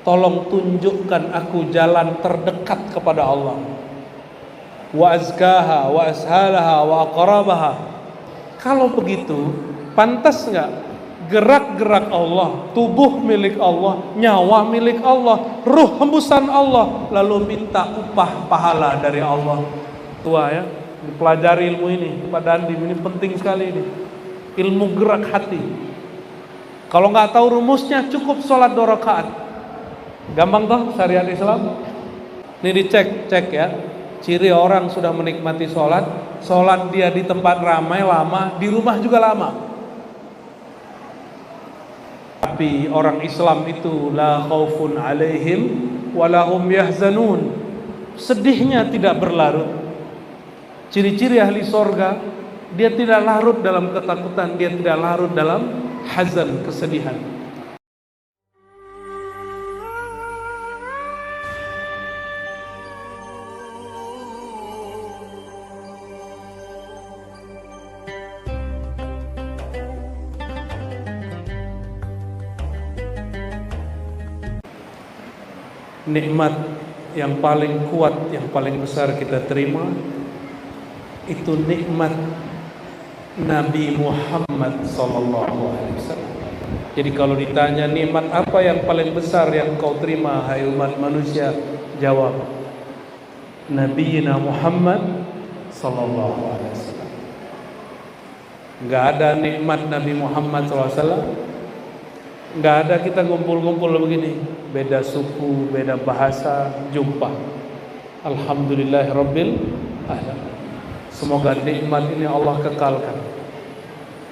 tolong tunjukkan aku jalan terdekat kepada Allah. Wa azkaha wa ashalaha wa aqrabaha. Kalau begitu, pantas enggak gerak-gerak Allah, tubuh milik Allah, nyawa milik Allah, ruh hembusan Allah, lalu minta upah pahala dari Allah? Tua ya, pelajari ilmu ini Pak Dandim, ini penting sekali ini. Ilmu gerak hati. Kalau nggak tahu rumusnya, cukup sholat 2 rakaat. Gampang toh syariat Islam. Ini cek ya. Ciri orang sudah menikmati sholat dia di tempat ramai lama, di rumah juga lama. Tapi orang Islam itu la khaufun alaihim walahum yahzanun. Sedihnya tidak berlarut. Ciri-ciri ahli sorga, dia tidak larut dalam ketakutan, dia tidak larut dalam hazan, kesedihan. Nikmat yang paling kuat, yang paling besar kita terima, itu nikmat Nabi Muhammad SAW. Jadi kalau ditanya nikmat apa yang paling besar yang kau terima hai umat manusia, jawab Nabiina Muhammad SAW. Enggak ada nikmat Nabi Muhammad SAW. Enggak ada kita ngumpul-ngumpul begini, beda suku, beda bahasa, jumpa. Alhamdulillahirabbil alamin. Semoga nikmat ini Allah kekalkan.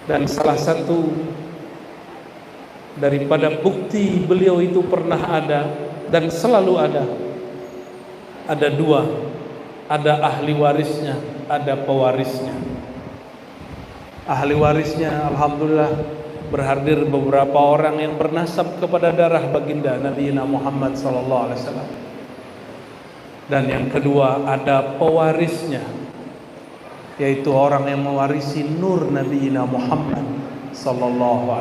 Dan salah satu daripada bukti beliau itu pernah ada dan selalu ada 2. Ada ahli warisnya, ada pewarisnya. Ahli warisnya alhamdulillah berhadir beberapa orang yang bernasab kepada darah baginda Nabi Muhammad SAW. Dan yang kedua ada pewarisnya, yaitu orang yang mewarisi nur Nabi Muhammad SAW.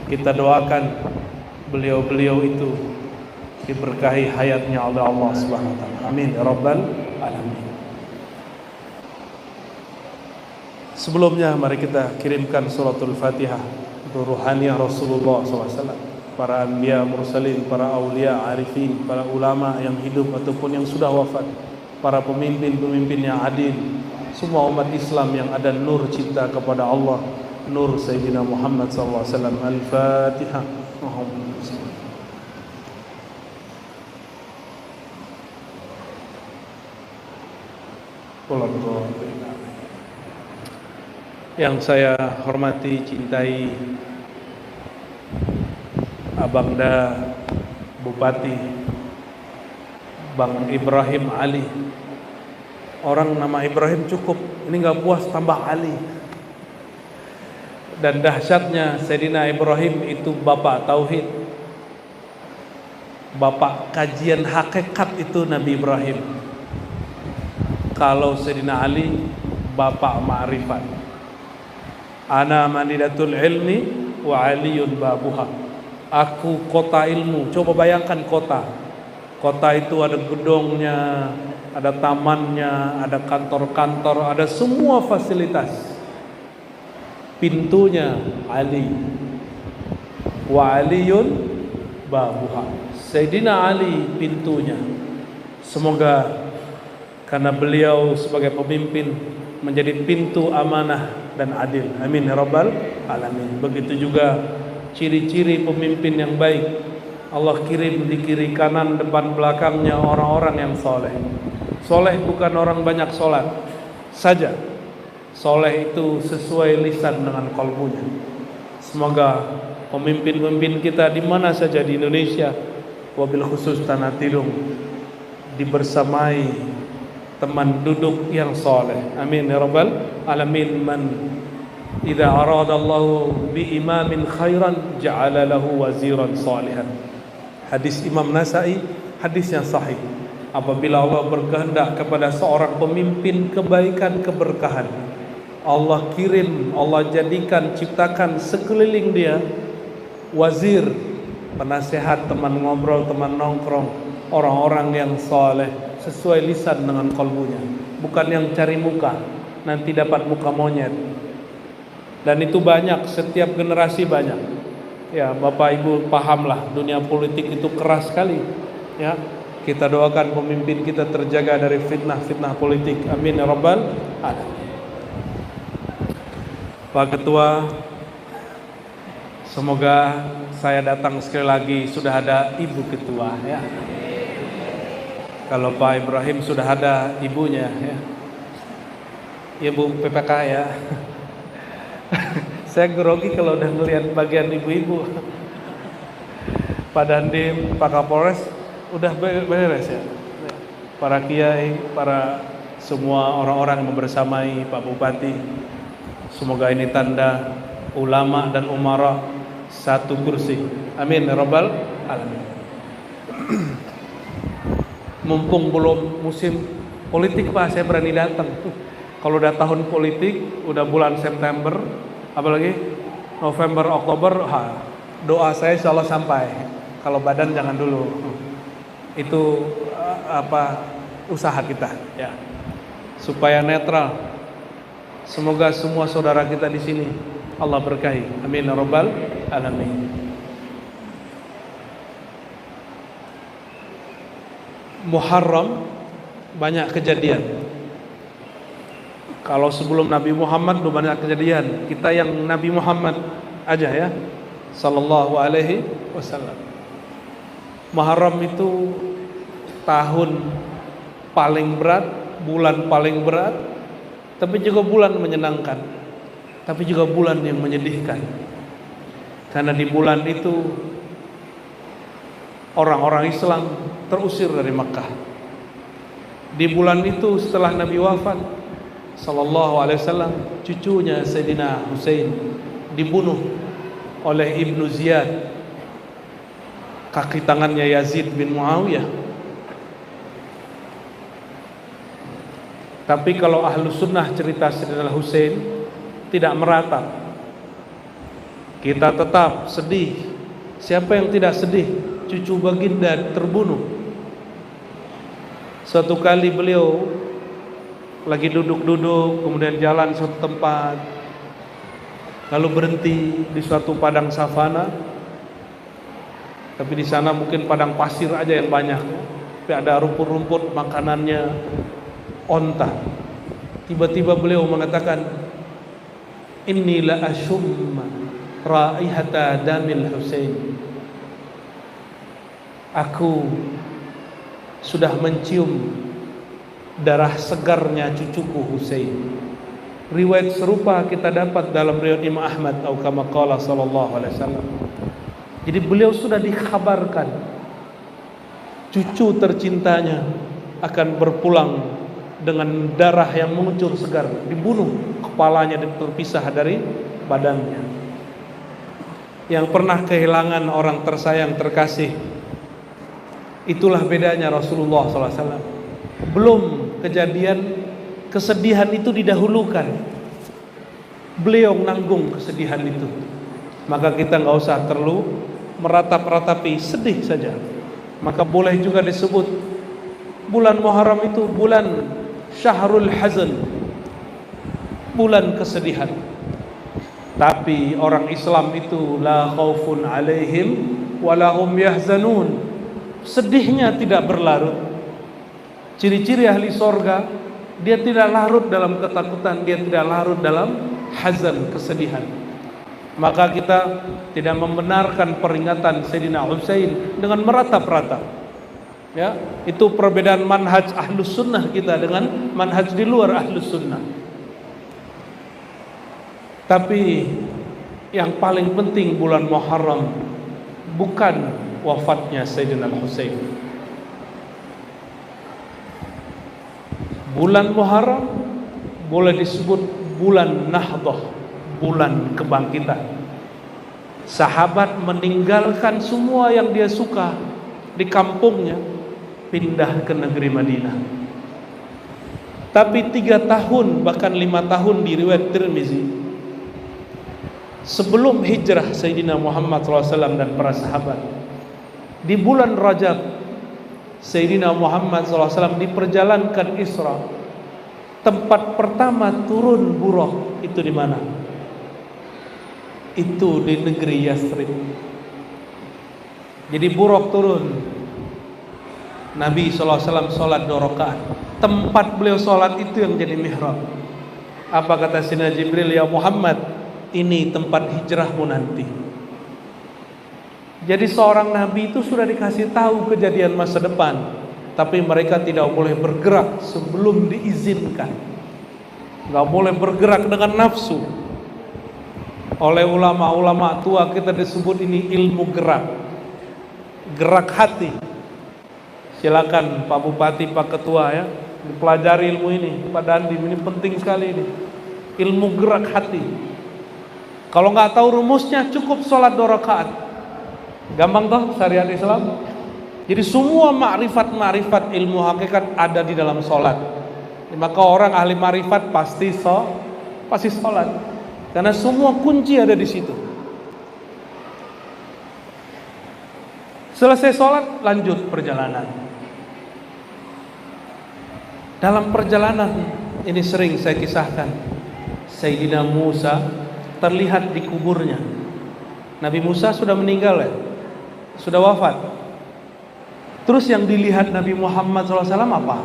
Kita doakan beliau-beliau itu diberkahi hayatnya oleh Allah Subhanahu wa taala. Amin ya rabbal alamin. Sebelumnya mari kita kirimkan suratul Fatihah untuk ruhaniyah Rasulullah SAW, para anbiya mursalin, para aulia arifin, para ulama yang hidup ataupun yang sudah wafat, para pemimpin-pemimpin yang adil, semua umat Islam yang ada nur cinta kepada Allah, nur Sayyidina Muhammad SAW. Al-Fatihah. Yang saya hormati, cintai Abangda Bupati Bang Ibrahim Ali. Orang nama Ibrahim cukup, ini nggak puas tambah Ali. Dan dahsyatnya Sayyidina Ibrahim itu bapak tauhid, bapak kajian hakikat itu Nabi Ibrahim. Kalau Sayyidina Ali bapak ma'rifat. Ana manidatul ilmi wa aliyun babuha. Aku kota ilmu. Coba bayangkan kota. Kota itu ada gedungnya, ada tamannya, ada kantor-kantor, ada semua fasilitas. Pintunya Ali. Wa aliyun babuha. Sayyidina Ali pintunya. Semoga karena beliau sebagai pemimpin menjadi pintu amanah dan adil. Amin ya rabbal alamin. Begitu juga ciri-ciri pemimpin yang baik. Allah kirim di kiri kanan depan belakangnya orang-orang yang soleh. Soleh bukan orang banyak sholat saja. Soleh itu sesuai lisan dengan qalbunya. Semoga pemimpin-pemimpin kita di mana saja di Indonesia, wabil khusus Tanah Tidung, dibersamai teman duduk yang soleh. Amin ya rabbal alamin. Man idza aradallahu bi imamin khairan ja'ala lahu waziran salihan. Hadis Imam Nasai, hadis yang sahih. Apabila Allah berkehendak kepada seorang pemimpin kebaikan, keberkahan, Allah kirim, Allah jadikan, ciptakan sekeliling dia wazir, penasehat, teman ngobrol, teman nongkrong, orang-orang yang soleh sesuai lisan dengan kalbunya, bukan yang cari muka, nanti dapat muka monyet. Dan itu banyak, setiap generasi banyak. Ya, Bapak Ibu pahamlah, dunia politik itu keras sekali. Ya, kita doakan pemimpin kita terjaga dari fitnah-fitnah politik. Amin ya rabbal alamin. Pak Ketua, semoga saya datang sekali lagi sudah ada Ibu Ketua ya. Kalau Pak Ibrahim sudah ada ibunya ya. Ibu PPK ya. Saya grogi kalau udah melihat bagian ibu-ibu. Pak Dandim, Pak Kapolres udah beres ya. Para kiai, para semua orang-orang yang membersamai Pak Bupati. Semoga ini tanda ulama dan umara satu kursi. Amin ya rabbal alamin. Mumpung belum musim politik Pak, saya berani datang. Kalau udah tahun politik, udah bulan September, apalagi November, Oktober, doa saya insya Allah sampai. Kalau badan jangan dulu. Itu usaha kita ya, supaya netral. Semoga semua saudara kita di sini Allah berkahi. Amin ya rabbal alamin. Muharram banyak kejadian. Kalau sebelum Nabi Muhammad banyak kejadian. Kita yang Nabi Muhammad aja ya, sallallahu alaihi wasallam. Muharram itu tahun paling berat, bulan paling berat, tapi juga bulan menyenangkan, tapi juga bulan yang menyedihkan. Karena di bulan itu orang-orang Islam terusir dari Makkah. Di bulan itu setelah Nabi wafat sallallahu alaihi wasallam, cucunya Sayyidina Husain dibunuh oleh Ibnu Ziyad, kaki tangannya Yazid bin Muawiyah. Tapi kalau ahlu sunnah cerita Sayyidina Husain tidak meratap. Kita tetap sedih. Siapa yang tidak sedih? Cucu baginda terbunuh. Suatu kali beliau lagi duduk-duduk, kemudian jalan suatu tempat, lalu berhenti di suatu padang savana. Tapi di sana mungkin padang pasir aja yang banyak, tapi ada rumput-rumput makanannya onta. Tiba-tiba beliau mengatakan, inni la ashumma raihata damil Husain. Aku sudah mencium darah segarnya cucuku Husain. Riwayat serupa kita dapat dalam riwayat Imam Ahmad atau kama qala sallallahu alaihi wasallam. Jadi beliau sudah dikabarkan cucu tercintanya akan berpulang dengan darah yang mengucur segar, dibunuh, kepalanya terpisah dari badannya. Yang pernah kehilangan orang tersayang terkasih, itulah bedanya Rasulullah SAW. Belum kejadian kesedihan itu didahulukan, beliau nanggung kesedihan itu. Maka kita nggak usah terlalu meratap-ratapi, sedih saja. Maka boleh juga disebut bulan Muharram itu bulan Syahrul Hazan, bulan kesedihan. Tapi orang Islam itu la khaufun alaihim wala hum yahzanun. Sedihnya tidak berlarut. Ciri-ciri ahli sorga, dia tidak larut dalam ketakutan, dia tidak larut dalam hazan, kesedihan. Maka kita tidak membenarkan peringatan Sayyidina Husain dengan meratap-ratap. Ya, itu perbedaan manhaj ahlus sunnah kita dengan manhaj di luar ahlus sunnah. Tapi yang paling penting bulan Muharram bukan wafatnya Sayyidina Husain. Bulan Muharram boleh disebut bulan Nahdah, bulan kebangkitan. Sahabat meninggalkan semua yang dia suka di kampungnya, pindah ke negeri Madinah. Tapi 3 tahun bahkan 5 tahun di riwayat Tirmizi sebelum hijrah Sayyidina Muhammad SAW dan para sahabat, Di bulan Rajab Sayyidina Muhammad SAW diperjalankan Isra. Tempat pertama turun Buraq itu di mana? Itu di negeri Yathrib. Jadi Buraq turun, Nabi SAW sholat 2 rakaat. Tempat beliau sholat itu yang jadi mihrab. Apa kata Sayyidina Jibril? Ya Muhammad, ini tempat hijrahmu nanti. Jadi seorang Nabi itu sudah dikasih tahu kejadian masa depan, tapi mereka tidak boleh bergerak sebelum diizinkan. Gak boleh bergerak dengan nafsu. Oleh ulama-ulama tua kita disebut ini ilmu gerak, gerak hati. Silakan Pak Bupati, Pak Ketua ya, dipelajari ilmu ini. Pak Dandim, ini penting sekali ini, ilmu gerak hati. Kalau nggak tahu rumusnya cukup sholat 2 rakaat. Gampang toh syariat Islam. Jadi semua makrifat ilmu hakikat ada di dalam sholat. Maka orang ahli makrifat pasti sholat, karena semua kunci ada di situ. Selesai sholat lanjut perjalanan. Dalam perjalanan ini sering saya kisahkan, Sayyidina Musa terlihat di kuburnya. Nabi Musa sudah meninggal ya, sudah wafat. Terus yang dilihat Nabi Muhammad SAW apa?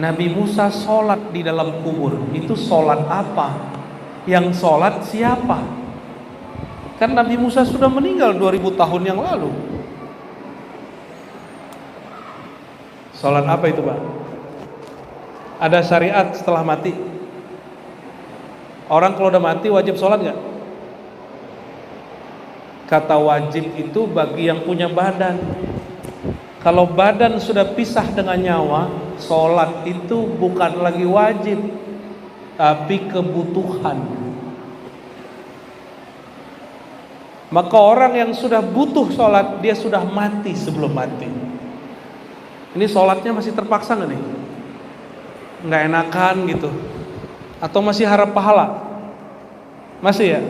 Nabi Musa sholat di dalam kubur. Itu sholat apa? Yang sholat siapa? Kan Nabi Musa sudah meninggal 2000 tahun yang lalu. Sholat apa itu Pak? Ada syariat setelah mati. Orang kalau udah mati wajib sholat gak? Kata wajib itu bagi yang punya badan. Kalau badan sudah pisah dengan nyawa, sholat itu bukan lagi wajib, tapi kebutuhan. Maka orang yang sudah butuh sholat, dia sudah mati sebelum mati. Ini sholatnya masih terpaksa gak nih? Nggak enakan gitu? Atau masih harap pahala? Masih ya?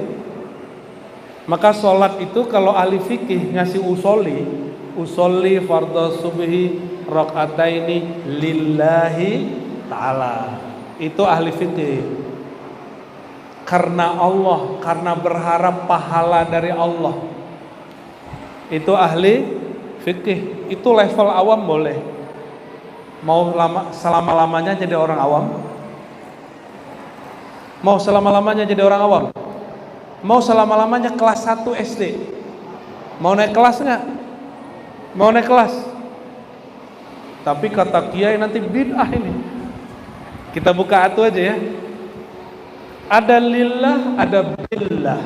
Maka sholat itu kalau ahli fikih ngasih usolli fardhu subhi rakaataini lillahi ta'ala. Itu ahli fikih. Karena Allah, karena berharap pahala dari Allah. Itu ahli fikih. Itu level awam boleh. Mau selama-lamanya jadi orang awam? Mau selama-lamanya jadi orang awam? Mau selama-lamanya kelas 1 SD? Mau naik kelas nggak? Mau naik kelas? Tapi kata kiai nanti bid'ah ini. Kita buka atu aja ya. Ada lillah, ada billah.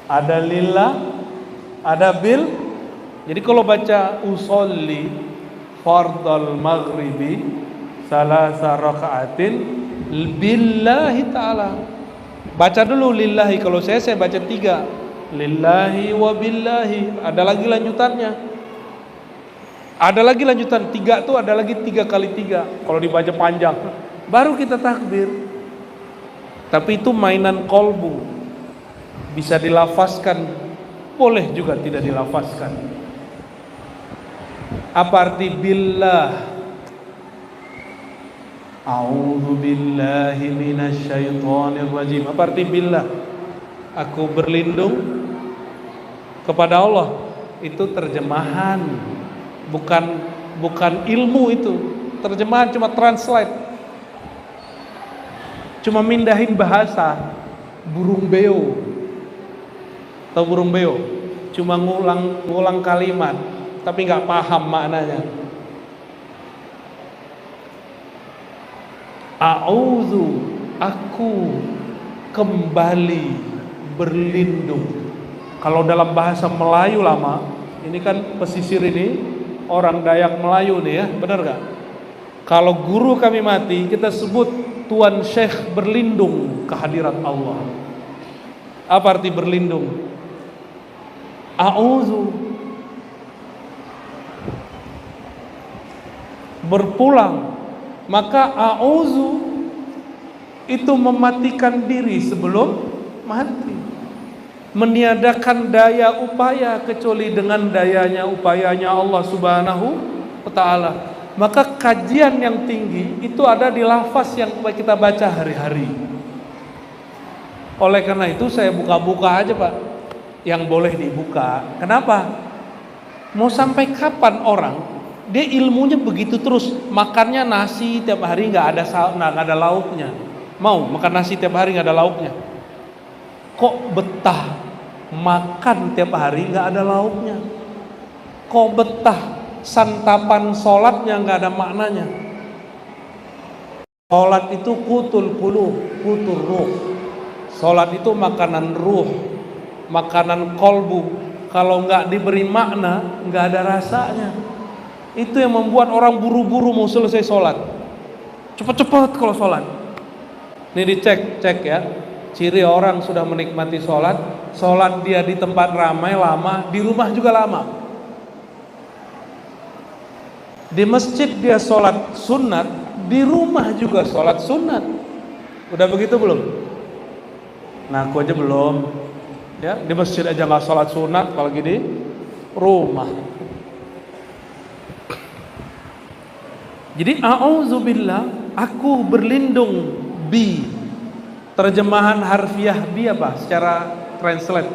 Ada lillah, ada bil. Jadi kalau baca usolli fardal maghribi salasa raka'atin billahi ta'ala. Baca dulu lillahi. Kalau saya baca 3. Lillahi wa billahi. Ada lagi lanjutannya. Ada lagi lanjutan 3 tuh, ada lagi 3 kali 3. Kalau dibaca panjang baru kita takbir. Tapi itu mainan kolbu. Bisa dilafazkan, boleh juga tidak dilafazkan. Apa arti billah? A'udzu billahi minasyaitonir rajim. Apa arti billah? Aku berlindung kepada Allah. Itu terjemahan, bukan ilmu itu. Terjemahan cuma translate. Cuma mindahin bahasa. Burung beo. Tahu burung beo? Cuma ngulang kalimat, tapi nggak paham maknanya. A'udzu, aku kembali berlindung. Kalau dalam bahasa Melayu lama, ini kan pesisir ini orang Dayak Melayu nih ya, benar gak? Kalau guru kami mati, kita sebut Tuan Syekh berlindung kehadirat Allah. Apa arti berlindung? A'udzu, berpulang. Maka a'udzu itu mematikan diri sebelum mati. meniadakan daya upaya kecuali dengan upayanya Allah Subhanahu wa taala. Maka kajian yang tinggi itu ada di lafaz yang kita baca hari-hari. Oleh karena itu saya buka-buka aja Pak, yang boleh dibuka. Kenapa? Mau sampai kapan orang dia ilmunya begitu terus, makannya nasi tiap hari nggak ada lauknya. Mau makan nasi tiap hari nggak ada lauknya? Kok betah makan tiap hari nggak ada lauknya? Kok betah santapan sholatnya nggak ada maknanya? Sholat itu qutul qulub, qutur ruh. Sholat itu makanan ruh, makanan kolbu. Kalau nggak diberi makna, nggak ada rasanya. Itu yang membuat orang buru-buru mau selesai sholat. Cepat-cepat kalau sholat. Ini cek ya. Ciri orang sudah menikmati sholat dia di tempat ramai lama, di rumah juga lama. Di masjid dia sholat sunat, di rumah juga sholat sunat. Udah begitu belum? Nah, aku aja belum. Ya, di masjid aja nggak sholat sunat, apalagi di rumah. Jadi a'udzubillah, aku berlindung bi. Terjemahan harfiah bi apa? Secara translate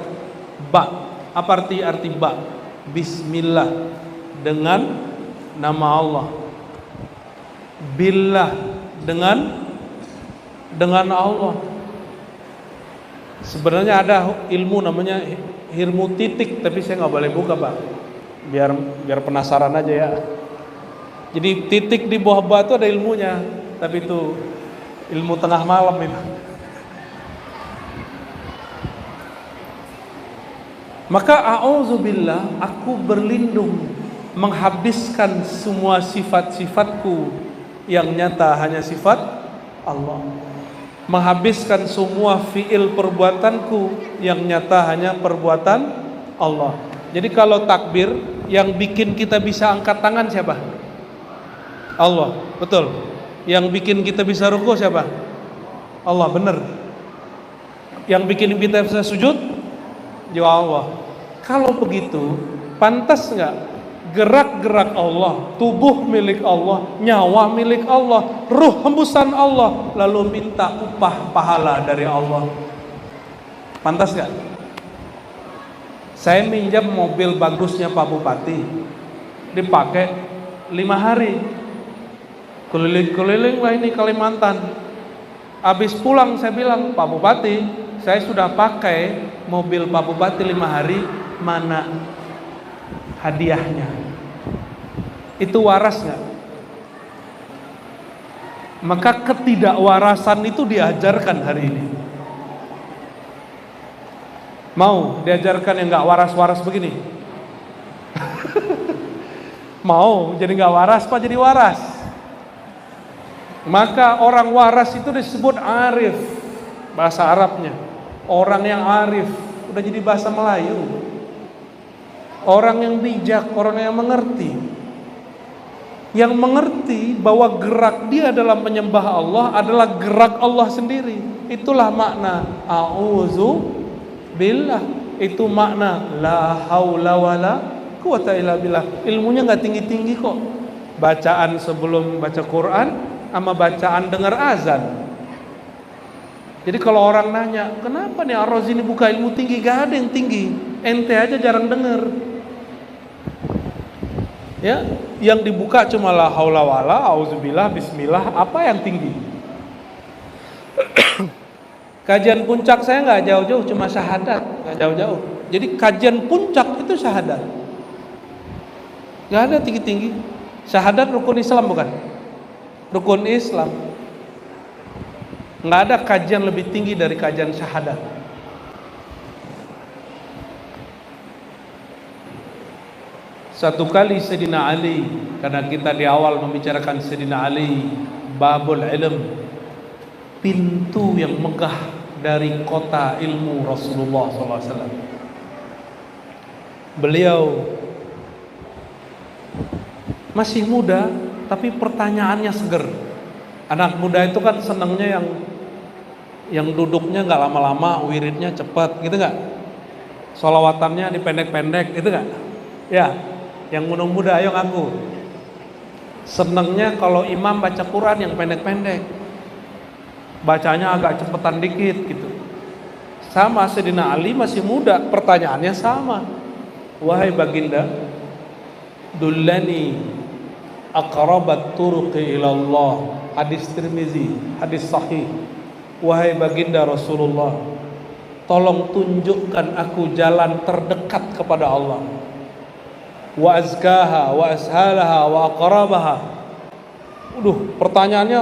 ba. Apa arti ba? Bismillah, dengan nama Allah. Billah, dengan Allah. Sebenarnya ada ilmu namanya ilmu titik, tapi saya nggak boleh buka Pak. Biar penasaran aja ya. Jadi titik di bawah batu ada ilmunya, tapi itu ilmu tengah malam itu. Maka a'udzubillah, aku berlindung menghabiskan semua sifat-sifatku yang nyata hanya sifat Allah. Menghabiskan semua fiil perbuatanku yang nyata hanya perbuatan Allah. Jadi kalau takbir yang bikin kita bisa angkat tangan siapa? Allah, betul. Yang bikin kita bisa ruku siapa? Allah, benar. Yang bikin kita bisa sujud juga Allah. Kalau begitu, pantas nggak gerak-gerak Allah, tubuh milik Allah, nyawa milik Allah, ruh hembusan Allah, lalu minta upah pahala dari Allah? Pantas nggak? Saya minjam mobil bagusnya Pak Bupati, dipakai 5 hari, keliling-keliling lah ini Kalimantan. Habis pulang saya bilang, Pak Bupati, saya sudah pakai mobil Pak Bupati 5 hari, mana hadiahnya? Itu waras nggak? Maka ketidakwarasan itu diajarkan hari ini. Mau diajarkan yang nggak waras-waras begini? Mau jadi nggak waras Pak, jadi waras. Maka orang waras itu disebut arif, bahasa Arabnya. Orang yang arif, udah jadi bahasa Melayu. Orang yang bijak, orang yang mengerti. Yang mengerti bahwa gerak dia dalam menyembah Allah adalah gerak Allah sendiri. Itulah makna a'udzu billah. Itu makna la haula wala quwata illa billah. Ilmunya nggak tinggi-tinggi kok. Bacaan sebelum baca Quran sama bacaan dengar azan. Jadi kalau orang nanya, kenapa nih Ar-Razi ini buka ilmu tinggi? Gak ada yang tinggi, ente aja jarang denger. Ya, yang dibuka cuma la haula wala, auzubillah, bismillah, apa yang tinggi? Kajian puncak saya nggak jauh-jauh, cuma syahadat, nggak jauh-jauh. Jadi kajian puncak itu syahadat, nggak ada tinggi-tinggi. Syahadat rukun Islam bukan? Rukun Islam. Nggak ada kajian lebih tinggi dari kajian syahadat. Satu kali Sayyidina Ali, karena kita di awal membicarakan Sayyidina Ali, babul ilm, pintu yang megah dari kota ilmu Rasulullah SAW. Beliau masih muda, tapi pertanyaannya seger. Anak muda itu kan senangnya yang duduknya nggak lama-lama, wiridnya cepat, gitu nggak? Sholawatannya dipendek-pendek, itu gak? Ya, yang muda-muda ayo ngaku. Senengnya kalau imam baca Quran yang pendek-pendek, bacanya agak cepetan dikit gitu. Sama Sayyidina Ali masih muda, pertanyaannya sama. Wahai baginda, dullani aqrabat turuqi ilallah. Hadis Tirmizi, hadis sahih. Wahai baginda Rasulullah, tolong tunjukkan aku jalan terdekat kepada Allah. Wa azkaha wa ashalaha wa aqrabaha. Pertanyaannya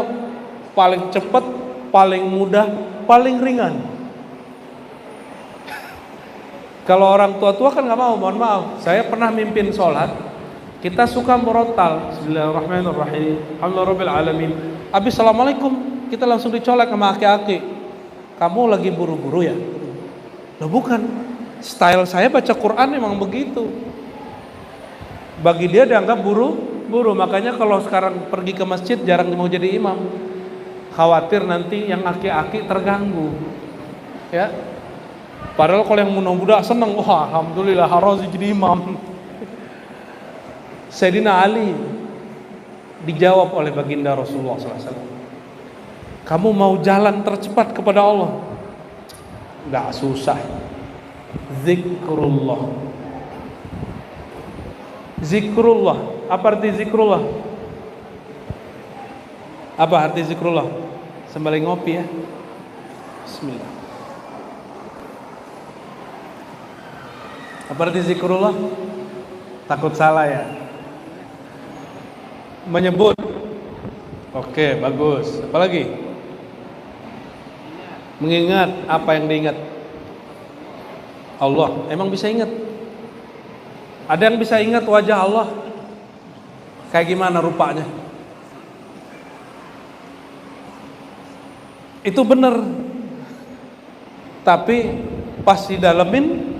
paling cepat, paling mudah, paling ringan. Kalau orang tua-tua kan nggak mau, mohon maaf. Saya pernah mimpin sholat, kita suka murotal, Bismillahirrahmanirrahim, Alhamdulillahirabbil alamin. Habis assalamualaikum, kita langsung dicolek sama aki-aki. Kamu lagi buru-buru ya? Loh bukan, style saya baca Quran memang begitu. Bagi dia dianggap buru-buru, makanya kalau sekarang pergi ke masjid jarang mau jadi imam. Khawatir nanti yang aki-aki terganggu. Ya. Padahal kalau yang muda-muda seneng, wah alhamdulillah harus jadi imam. Sayyidina Ali dijawab oleh baginda Rasulullah SAW, kamu mau jalan tercepat kepada Allah? Gak susah. Zikrullah. Zikrullah. Apa arti zikrullah? Apa arti zikrullah? Sembari ngopi ya. Bismillah. Apa arti zikrullah? Takut salah ya. Menyebut. Oke, bagus. Apa lagi? Mengingat. Apa yang diingat? Allah. Emang bisa ingat? Ada yang bisa ingat wajah Allah? Kayak gimana rupanya? Itu benar. Tapi pas didalemin,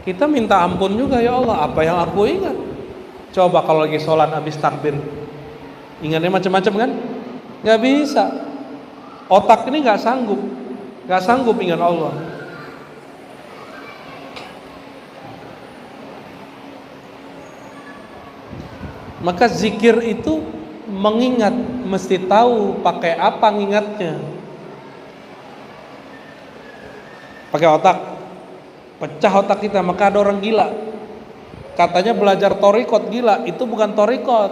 kita minta ampun juga, ya Allah, apa yang aku ingat? Coba kalau lagi sholat habis takbir, ingatnya macam-macam kan? Gak bisa. Otak ini gak sanggup ingat Allah. Maka zikir itu mengingat, mesti tahu pakai apa ngingatnya. Pakai otak. Pecah otak kita. Maka ada orang gila, katanya belajar torikot, gila. Itu bukan torikot,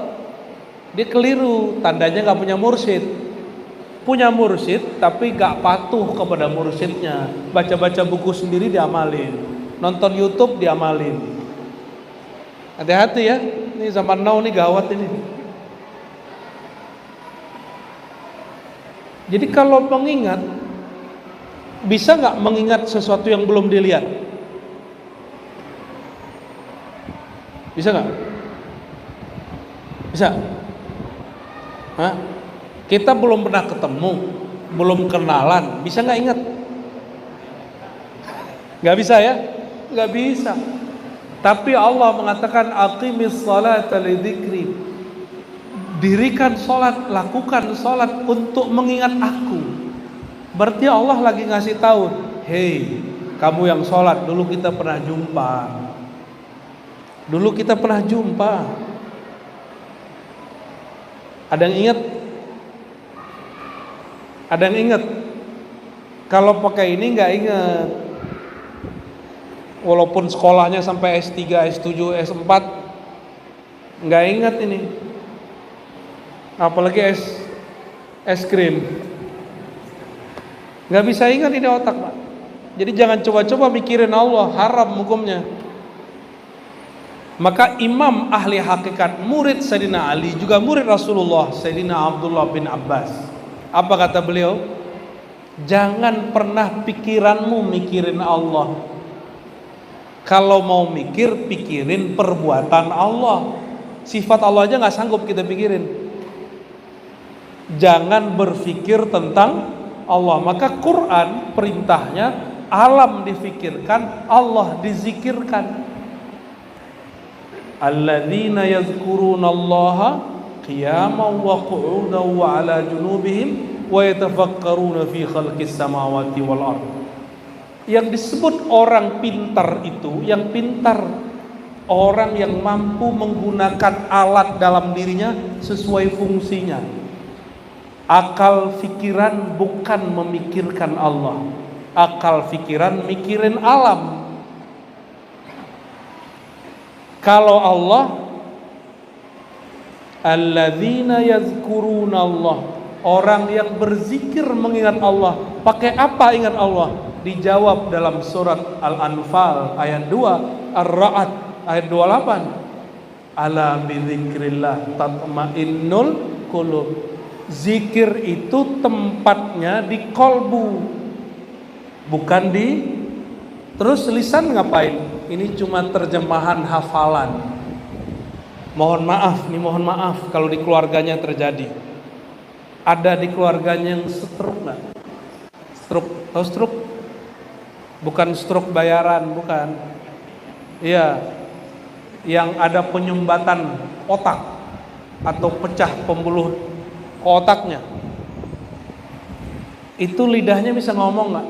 dia keliru. Tandanya gak punya mursyid. Punya mursyid tapi gak patuh kepada mursyidnya. Baca-baca buku sendiri diamalin, nonton YouTube diamalin. Hati-hati ya, ini zaman now nih gawat ini. Jadi kalau mengingat, bisa gak mengingat sesuatu yang belum dilihat? Bisa gak? Bisa? Hah? Kita belum pernah ketemu, belum kenalan, bisa gak ingat? Gak bisa ya? Gak bisa. Tapi Allah mengatakan aqimis salata lidzikri. Dirikan salat, lakukan salat untuk mengingat aku. Berarti Allah lagi ngasih tahu, hei, kamu yang salat, dulu kita pernah jumpa. Dulu kita pernah jumpa. Ada yang ingat? Ada yang ingat? Kalau pakai ini nggak ingat. Walaupun sekolahnya sampai S3, S7, S4, nggak ingat ini. Apalagi es krim. Nggak bisa ingat ini otak, Pak. Jadi jangan coba-coba mikirin Allah, haram hukumnya. Maka imam ahli hakikat, murid Sayyidina Ali, juga murid Rasulullah, Sayyidina Abdullah bin Abbas. Apa kata beliau? Jangan pernah pikiranmu mikirin Allah. Kalau mau mikir, pikirin perbuatan Allah. Sifat Allah aja gak sanggup kita pikirin. Jangan berpikir tentang Allah. Maka Quran perintahnya alam difikirkan, Allah dizikirkan. Alladzina yazkurunallaha qiyaman wa qu'udan wa ala junubihim wa yatafakkaruna fi khalqis samawati wal ardh. Yang disebut orang pintar itu, yang pintar orang yang mampu menggunakan alat dalam dirinya sesuai fungsinya. Akal pikiran bukan memikirkan Allah, akal pikiran mikirin alam. Kalau Allah, alladzina yazkuruna Allah, orang yang berzikir mengingat Allah. Pakai apa ingat Allah? Dijawab dalam surat Al-Anfal ayat 2, Ar-Ra'd ayat 28. Ala bidzikrillah tatma'innul qulub. Zikir itu tempatnya di kolbu, bukan di. Terus lisan ngapain? Ini cuma terjemahan hafalan. Mohon maaf kalau di keluarganya terjadi. Ada di keluarganya yang stroke nggak? Tahu stroke? Bukan stroke bayaran, bukan. Iya, yang ada penyumbatan otak atau pecah pembuluh otaknya. Itu lidahnya bisa ngomong nggak?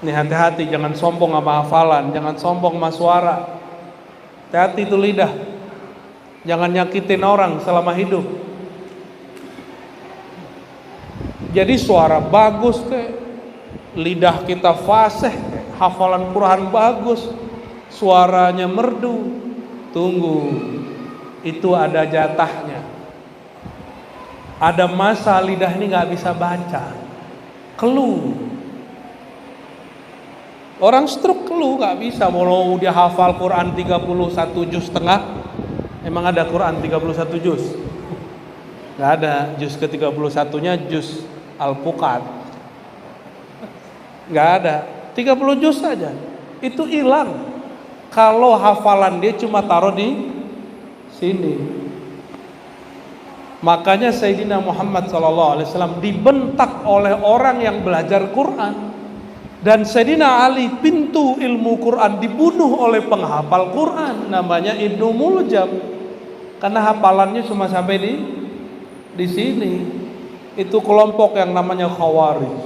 Nih hati-hati, jangan sombong sama hafalan, jangan sombong sama suara. Hati-hati itu lidah. Jangan nyakitin orang selama hidup. Jadi suara bagus kayak lidah kita fasih, hafalan Quran bagus, suaranya merdu. Tunggu, itu ada jatahnya. Ada masa lidah ini nggak bisa baca, keluh. Orang stroke keluh nggak bisa. Mau dia hafal Quran 31 juz setengah, emang ada Quran 31 juz? Nggak ada. Juz ke 31-nya juz Al-Fuqat, nggak ada. 30 juz saja itu hilang kalau hafalan dia cuma taruh di sini. Makanya Sayyidina Muhammad SAW dibentak oleh orang yang belajar Quran. Dan Sayyidina Ali pintu ilmu Quran dibunuh oleh penghafal Quran namanya Ibnu Muljam, karena hafalannya cuma sampai di sini. Itu kelompok yang namanya Khawarij.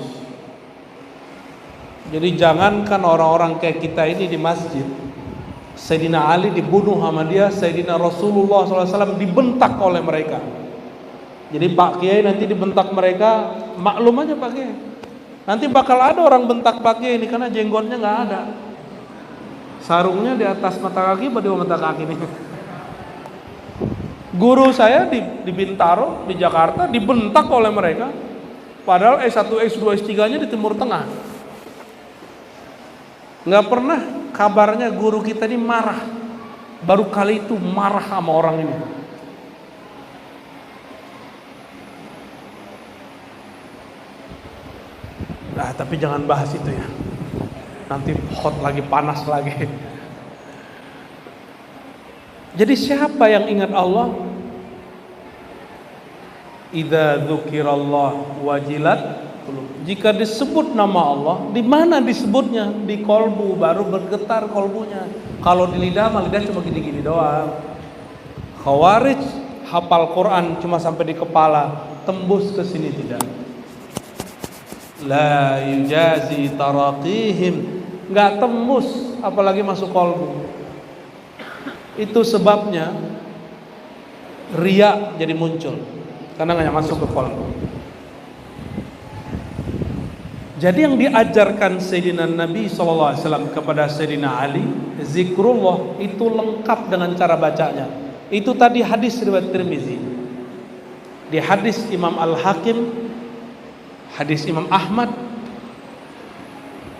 Jadi jangankan orang-orang kayak kita ini di masjid, Sayyidina Ali dibunuh sama dia, Sayyidina Rasulullah SAW dibentak oleh mereka. Jadi Pak Kiai nanti dibentak mereka, maklum aja Pak Kiai. Nanti bakal ada orang bentak Pak Kiai ini karena jenggotnya nggak ada, sarungnya di atas mata kaki, pada mata kaki nih. Guru saya di Bintaro, di Jakarta dibentak oleh mereka, padahal S1, S2, S3-nya di Timur Tengah. Nggak pernah kabarnya guru kita ini marah, baru kali itu marah sama orang ini. Nah, tapi jangan bahas itu ya. Nanti hot lagi, panas lagi. Jadi siapa yang ingat Allah? Idza dzukirallah wajilat qulub. Jika disebut nama Allah, di mana disebutnya? Di kolbu, baru bergetar kolbunya. Kalau di lidah mah lidah cuma gini-gini doang. Khawarij hafal Quran cuma sampai di kepala, tembus ke sini tidak. La yujazi taraqihim, enggak tembus apalagi masuk kolbu. Itu sebabnya riya jadi muncul karena enggak masuk ke kolbu. Jadi yang diajarkan Sayyidina Nabi SAW kepada Sayyidina Ali, zikrullah itu lengkap dengan cara bacanya. Itu tadi hadis riwayat Tirmizi. Di hadis Imam Al-Hakim, hadis Imam Ahmad,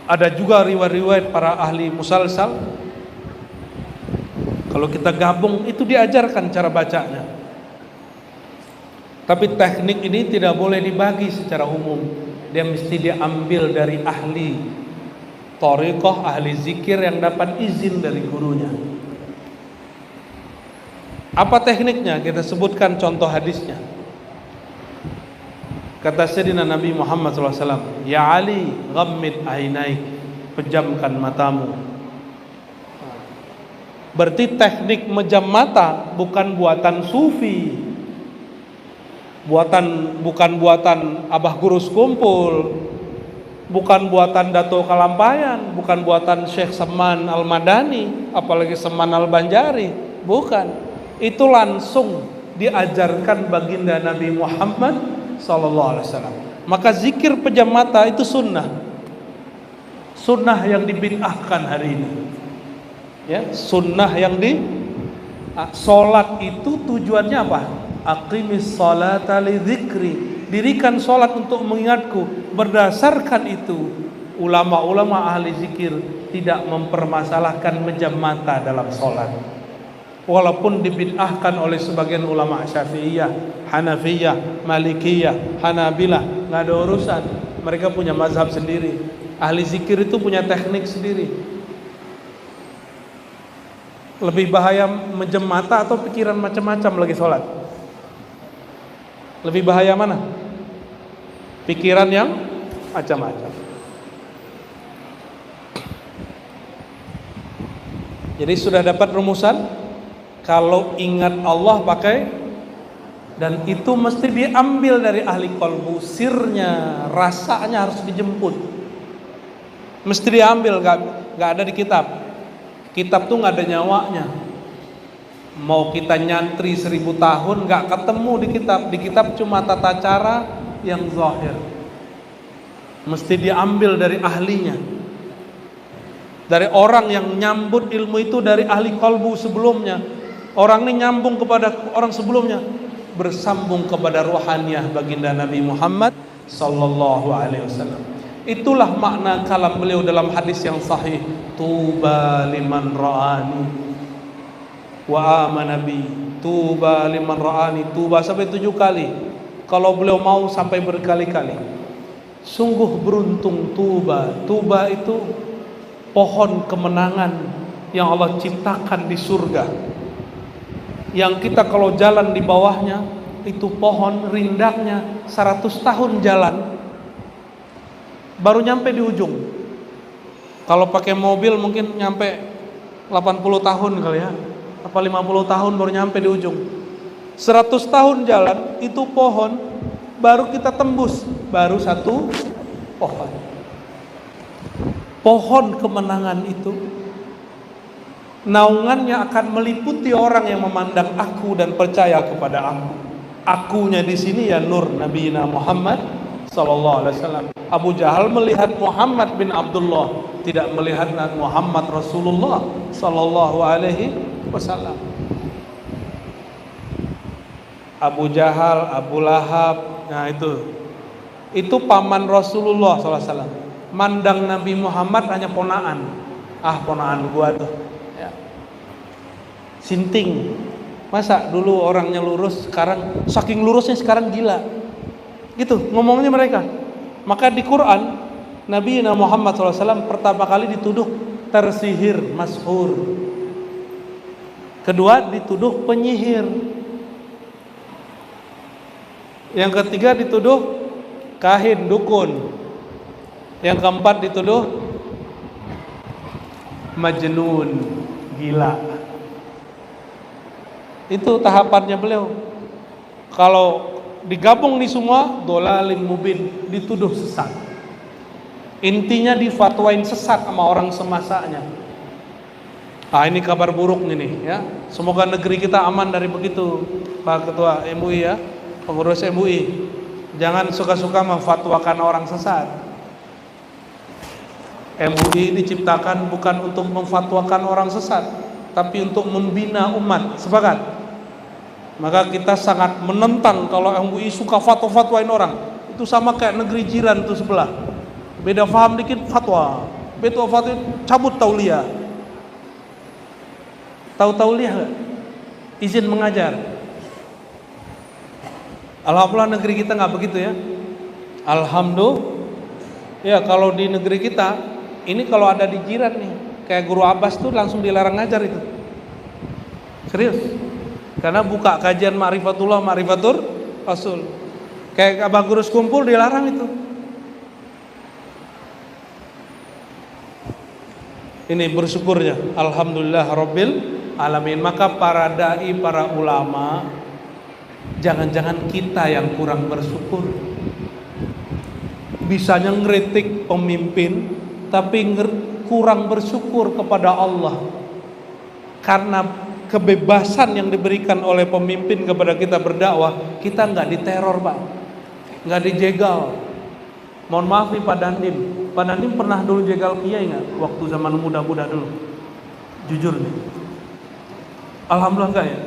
ada juga riwayat-riwayat para ahli musalsal. Kalau kita gabung itu diajarkan cara bacanya. Tapi teknik ini tidak boleh dibagi secara umum. Dia mesti diambil dari ahli thariqah, ahli zikir yang dapat izin dari gurunya. Apa tekniknya? Kita sebutkan contoh hadisnya. Kata Sayyidina Nabi Muhammad SAW, Ya Ali, ghammid ainaik, pejamkan matamu. Berarti teknik mejam mata bukan buatan sufi, bukan buatan Abah Gurus Kumpul, bukan buatan Dato Kalampayan, bukan buatan Syekh Seman Al-Madani, apalagi Seman Al-Banjari, bukan. Itu langsung diajarkan baginda Nabi Muhammad SAW. Maka zikir pejam mata itu sunnah, sunnah yang dibid'ahkan hari ini. Ya, sunnah yang solat itu tujuannya apa? Aqimis salata li dzikri, dirikan solat untuk mengingatku. Berdasarkan itu ulama-ulama ahli zikir tidak mempermasalahkan pejam mata dalam solat, walaupun dibid'ahkan oleh sebagian ulama Syafi'iyah, Hanafiyah, Malikiyah, Hanabilah. Nggak ada urusan, mereka punya mazhab sendiri. Ahli zikir itu punya teknik sendiri. Lebih bahaya menjem mata atau pikiran macam-macam lagi sholat? Lebih bahaya mana? Pikiran yang macam-macam. Jadi sudah dapat rumusan? Kalau ingat Allah pakai, dan itu mesti diambil dari ahli qalbu, sirnya, rasanya harus dijemput. Mesti diambil, gak ada di kitab. Kitab tuh nggak ada nyawanya. Mau kita nyantri 1000 tahun nggak ketemu di kitab. Di kitab cuma tata cara yang zahir. Mesti diambil dari ahlinya, dari orang yang nyambut ilmu itu, dari ahli qalbu sebelumnya. Orang ini nyambung kepada orang sebelumnya, bersambung kepada ruhaniyah baginda Nabi Muhammad sallallahu alaihi wasallam. Itulah makna kalam beliau dalam hadis yang sahih, tuba liman ra'ani wa amana bi. Tuba liman ra'ani, tuba sampai 7 kali. Kalau beliau mau sampai berkali-kali. Sungguh beruntung tuba. Tuba itu pohon kemenangan yang Allah ciptakan di surga, yang kita kalau jalan di bawahnya, itu pohon rindangnya 100 tahun jalan baru nyampe di ujung. Kalau pakai mobil mungkin nyampe 80 tahun kali ya, apa 50 tahun baru nyampe di ujung. 100 tahun jalan itu pohon baru kita tembus, baru satu pohon. Pohon kemenangan itu naungannya akan meliputi orang yang memandang aku dan percaya kepada aku. Akunya di sini ya nur Nabi Muhammad sallallahu alaihi wasallam. Abu Jahal melihat Muhammad bin Abdullah, tidak melihat Muhammad Rasulullah sallallahu alaihi wasallam. Abu Jahal, Abu Lahab, nah itu paman Rasulullah sallallahu alaihi wasallam. Mandang Nabi Muhammad hanya ponaan. Ponaan gua tuh. Ya. Sinting. Masa dulu orangnya lurus, sekarang saking lurusnya sekarang gila. Gitu ngomongnya mereka. Maka di Quran Nabi Muhammad SAW pertama kali dituduh tersihir, mashur. Kedua dituduh penyihir. Yang ketiga dituduh kahin, dukun. Yang keempat dituduh majnun, gila. Itu tahapannya beliau. Kalau digabung nih semua, dolalim mubin, dituduh sesat. Intinya difatwain sesat sama orang semasanya. Ini kabar buruk nih ya. Semoga negeri kita aman dari begitu, Pak Ketua MUI ya, pengurus MUI. Jangan suka-suka memfatwakan orang sesat. MUI diciptakan bukan untuk memfatwakan orang sesat, tapi untuk membina umat. Sepakat? Maka kita sangat menentang kalau MUI suka fatwain orang. Itu sama kayak negeri jiran tuh sebelah. Beda paham dikit fatwa. Beda fatwa cabut tauliah. Tahu tauliah enggak? Izin mengajar. Alhamdulillah negeri kita enggak begitu ya. Alhamdulillah. Ya kalau di negeri kita ini kalau ada di jiran nih, kayak Guru Abbas tuh langsung dilarang ngajar itu. Serius. Karena buka kajian Ma'rifatullah, Ma'rifatur Rasul. Kayak Abah Gurus kumpul dilarang itu. Ini bersyukurnya, alhamdulillah rabbil alamin. Maka para dai, para ulama, jangan-jangan kita yang kurang bersyukur. bisanya ngeritik pemimpin, tapi kurang bersyukur kepada Allah karena kebebasan yang diberikan oleh pemimpin kepada kita berdakwah. Kita nggak diteror, Pak, nggak dijegal. Mohon maaf nih Pak Dandim, Pak Dandim pernah dulu jegal kiai nggak waktu zaman muda-muda dulu? Jujur nih. Alhamdulillah enggak ya?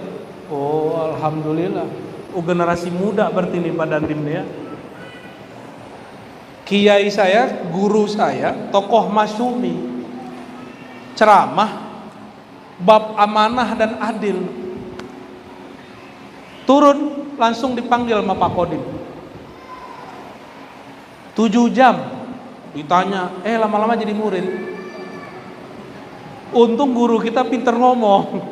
Oh, alhamdulillah. Oh, generasi muda berarti nih Pak Dandim nih ya. Kiai saya, guru saya, tokoh masyumi, ceramah bab amanah dan adil. Turun langsung dipanggil sama Pak Kodim. 7 jam ditanya, lama-lama jadi murid. Untung guru kita pinter ngomong.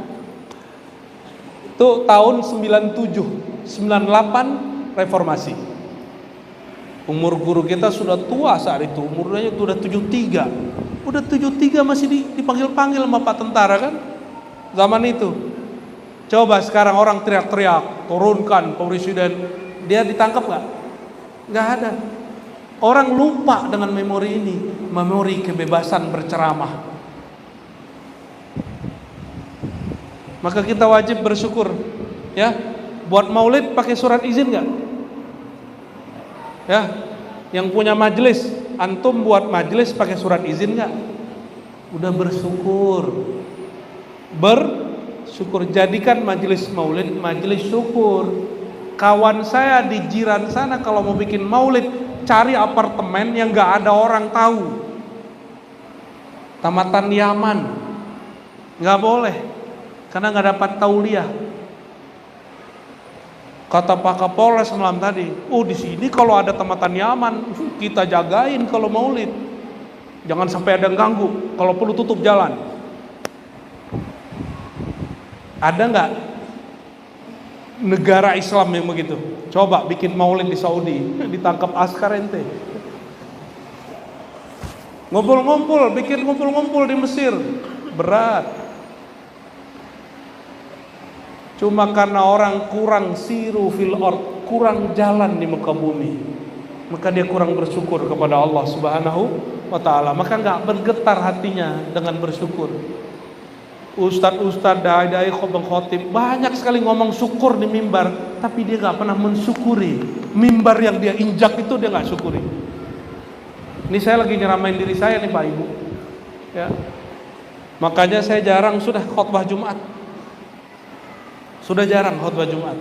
Itu tahun 97, 98 reformasi. Umur guru kita sudah tua saat itu, umurnya sudah 73. Udah 73 masih dipanggil-panggil sama Pak tentara kan? Zaman itu. Coba sekarang orang teriak-teriak, turunkan presiden, dia ditangkap nggak? Nggak ada. Orang lupa dengan memori ini, memori kebebasan berceramah. Maka kita wajib bersyukur, ya. Buat maulid pakai surat izin nggak? Ya, yang punya majelis, antum buat majelis pakai surat izin nggak? Udah bersyukur, jadikan majelis maulid majelis syukur. Kawan saya di jiran sana kalau mau bikin maulid, cari apartemen yang nggak ada orang tahu, tamatan Yaman, nggak boleh, karena nggak dapat tauliah. Kata Pak Kapolres malam tadi, di sini kalau ada tamatan Yaman, kita jagain kalau maulid. Jangan sampai ada yang ganggu, kalau perlu tutup jalan. Ada nggak negara Islam yang begitu? Coba bikin maulid di Saudi, ditangkap askar ente. Bikin ngumpul-ngumpul di Mesir, berat. Cuma karena orang kurang siru fil ard, kurang jalan di muka bumi, maka dia kurang bersyukur kepada Allah Subhanahu wa ta'ala. Maka nggak bergetar hatinya dengan bersyukur. Ustadz, dai-dai, khotib banyak sekali ngomong syukur di mimbar, tapi dia nggak pernah mensyukuri mimbar yang dia injak itu, dia nggak syukuri. Ini saya lagi nyeramain diri saya nih Pak Ibu, ya. Makanya saya jarang sudah khotbah Jumat. Sudah jarang khutbah Jumat.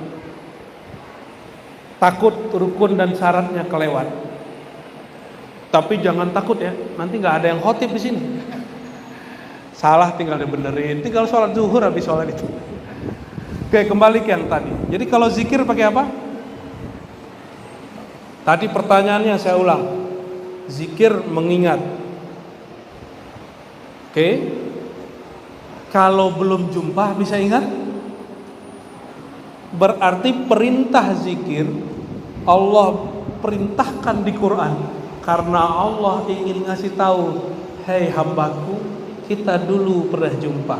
Takut rukun dan syaratnya kelewat. Tapi jangan takut ya, nanti nggak ada yang khotib di sini. Salah tinggal dibenerin, tinggal sholat zuhur habis sholat itu. Oke, kembali ke yang tadi. Jadi kalau zikir pakai apa? Tadi pertanyaannya saya ulang. Zikir mengingat. Oke. Kalau belum jumpa bisa ingat? Berarti perintah zikir Allah perintahkan di Quran karena Allah ingin ngasih tahu, hei hambaku, kita dulu pernah jumpa.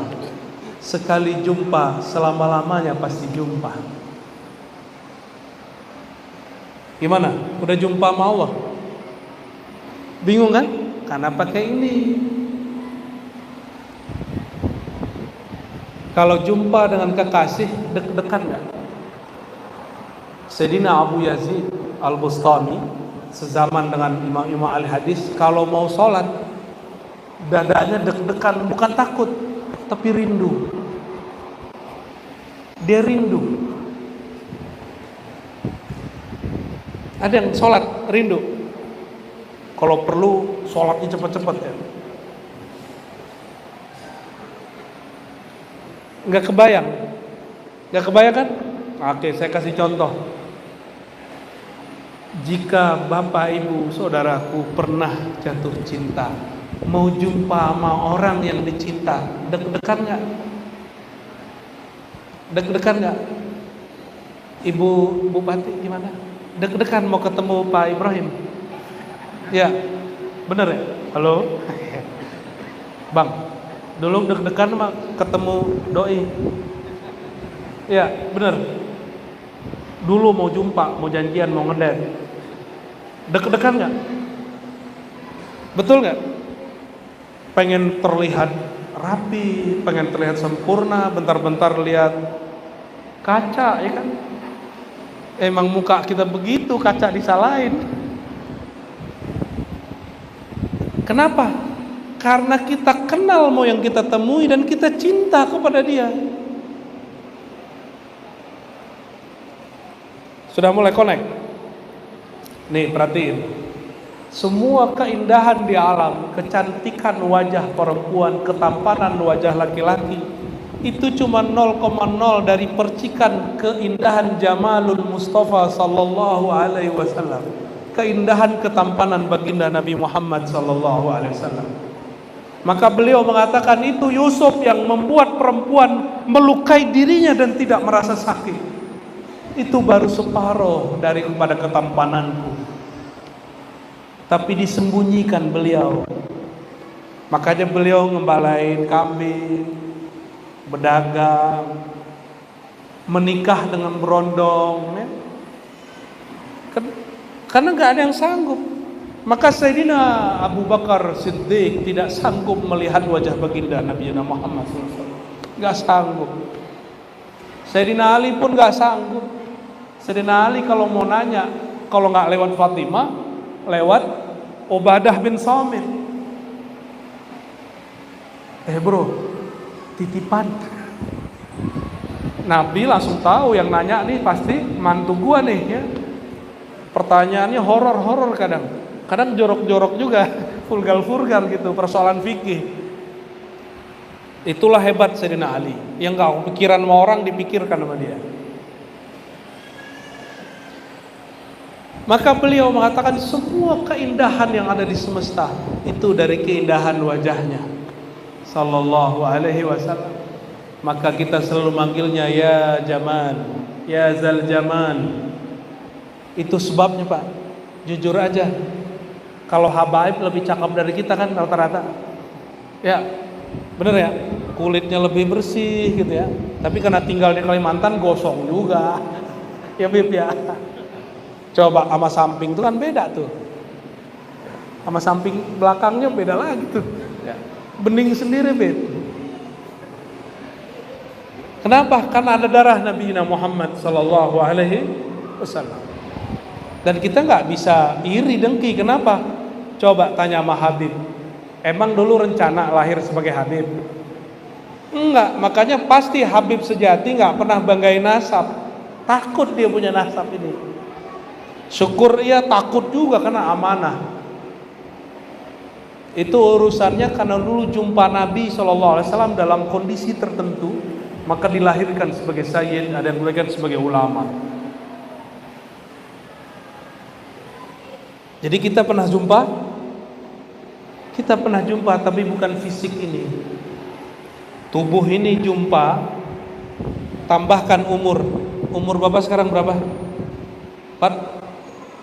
Sekali jumpa, selama-lamanya pasti jumpa. Gimana? Udah jumpa sama Allah? Bingung kan? Karena pakai ini. Kalau jumpa dengan kekasih, deg-degan gak? Sayyidina Abu Yazid Al-Bustami sezaman dengan imam-imam al-hadis, kalau mau sholat dadanya deg-degan, bukan takut tapi rindu. Dia rindu. Ada yang sholat rindu, kalau perlu sholatnya cepat-cepat ya. Nggak kebayang kan? Oke, saya kasih contoh. Jika bapak, ibu, saudaraku pernah jatuh cinta, mau jumpa sama orang yang dicinta, deg-degan nggak? Deg-degan nggak? Ibu Bupati gimana? Deg-degan mau ketemu Pak Ibrahim? Ya, bener ya? Halo, Bang. Dulu deg-degan mah ketemu doi. Ya, bener. Dulu mau jumpa, mau janjian, mau ngedate. Deg-degan nggak? Betul nggak? Pengen terlihat rapi, pengen terlihat sempurna, bentar-bentar lihat kaca, ya kan? Emang muka kita begitu, kaca disalahin. Kenapa? Karena kita kenal mau yang kita temui dan kita cinta kepada dia. Sudah mulai connect? Nih, perhatiin. Semua keindahan di alam, kecantikan wajah perempuan, ketampanan wajah laki-laki, itu cuma 0,0 dari percikan keindahan Jamalul Mustafa sallallahu alaihi wasallam. Keindahan ketampanan baginda Nabi Muhammad sallallahu alaihi wasallam. Maka beliau mengatakan itu Yusuf yang membuat perempuan melukai dirinya dan tidak merasa sakit. Itu baru separuh daripada ketampananku. Tapi disembunyikan beliau. Makanya beliau ngembalain kambing, berdagang, menikah dengan berondong, ya. Karena gak ada yang sanggup. Maka Sayyidina Abu Bakar Siddiq tidak sanggup melihat wajah baginda Nabi Muhammad SAW. Gak sanggup. Sayyidina Ali pun gak sanggup. Sayyidina Ali kalau mau nanya, kalau gak lewat Fatimah, lewat Ubadah bin Samit. Bro, titipan. Nabi langsung tahu yang nanya nih pasti mantu gua nih, ya. Pertanyaannya horor-horor kadang jorok-jorok juga, vulgar gitu, persoalan fikih. Itulah hebat Sayyidina Ali, yang gak pikiran sama orang dipikirkan sama dia. Maka beliau mengatakan semua keindahan yang ada di semesta itu dari keindahan wajahnya sallallahu alaihi wasallam. Maka kita selalu manggilnya ya Jamal, ya Zal Jamal. Itu sebabnya Pak. Jujur aja, kalau habaib lebih cakep dari kita kan rata-rata. Ya, bener ya. Kulitnya lebih bersih gitu ya. Tapi karena tinggal di Kalimantan gosong juga. Ya Bib ya. Coba sama samping itu kan beda tuh. Sama samping belakangnya beda lagi tuh. Ya. Bening sendiri Bib. Kenapa? Karena ada darah Nabi Muhammad sallallahu alaihi wasallam. Dan kita nggak bisa iri dengki. Kenapa? Coba tanya sama Habib. Emang dulu rencana lahir sebagai Habib? Enggak. Makanya pasti Habib sejati nggak pernah banggain nasab. Takut dia punya nasab ini. Syukur ia takut juga karena amanah. Itu urusannya karena dulu jumpa Nabi SAW dalam kondisi tertentu, maka dilahirkan sebagai sayyid, ada yang dilahirkan sebagai ulama. Jadi kita pernah jumpa? Kita pernah jumpa, tapi bukan fisik ini. Tubuh ini jumpa, tambahkan umur. Umur Bapak sekarang berapa?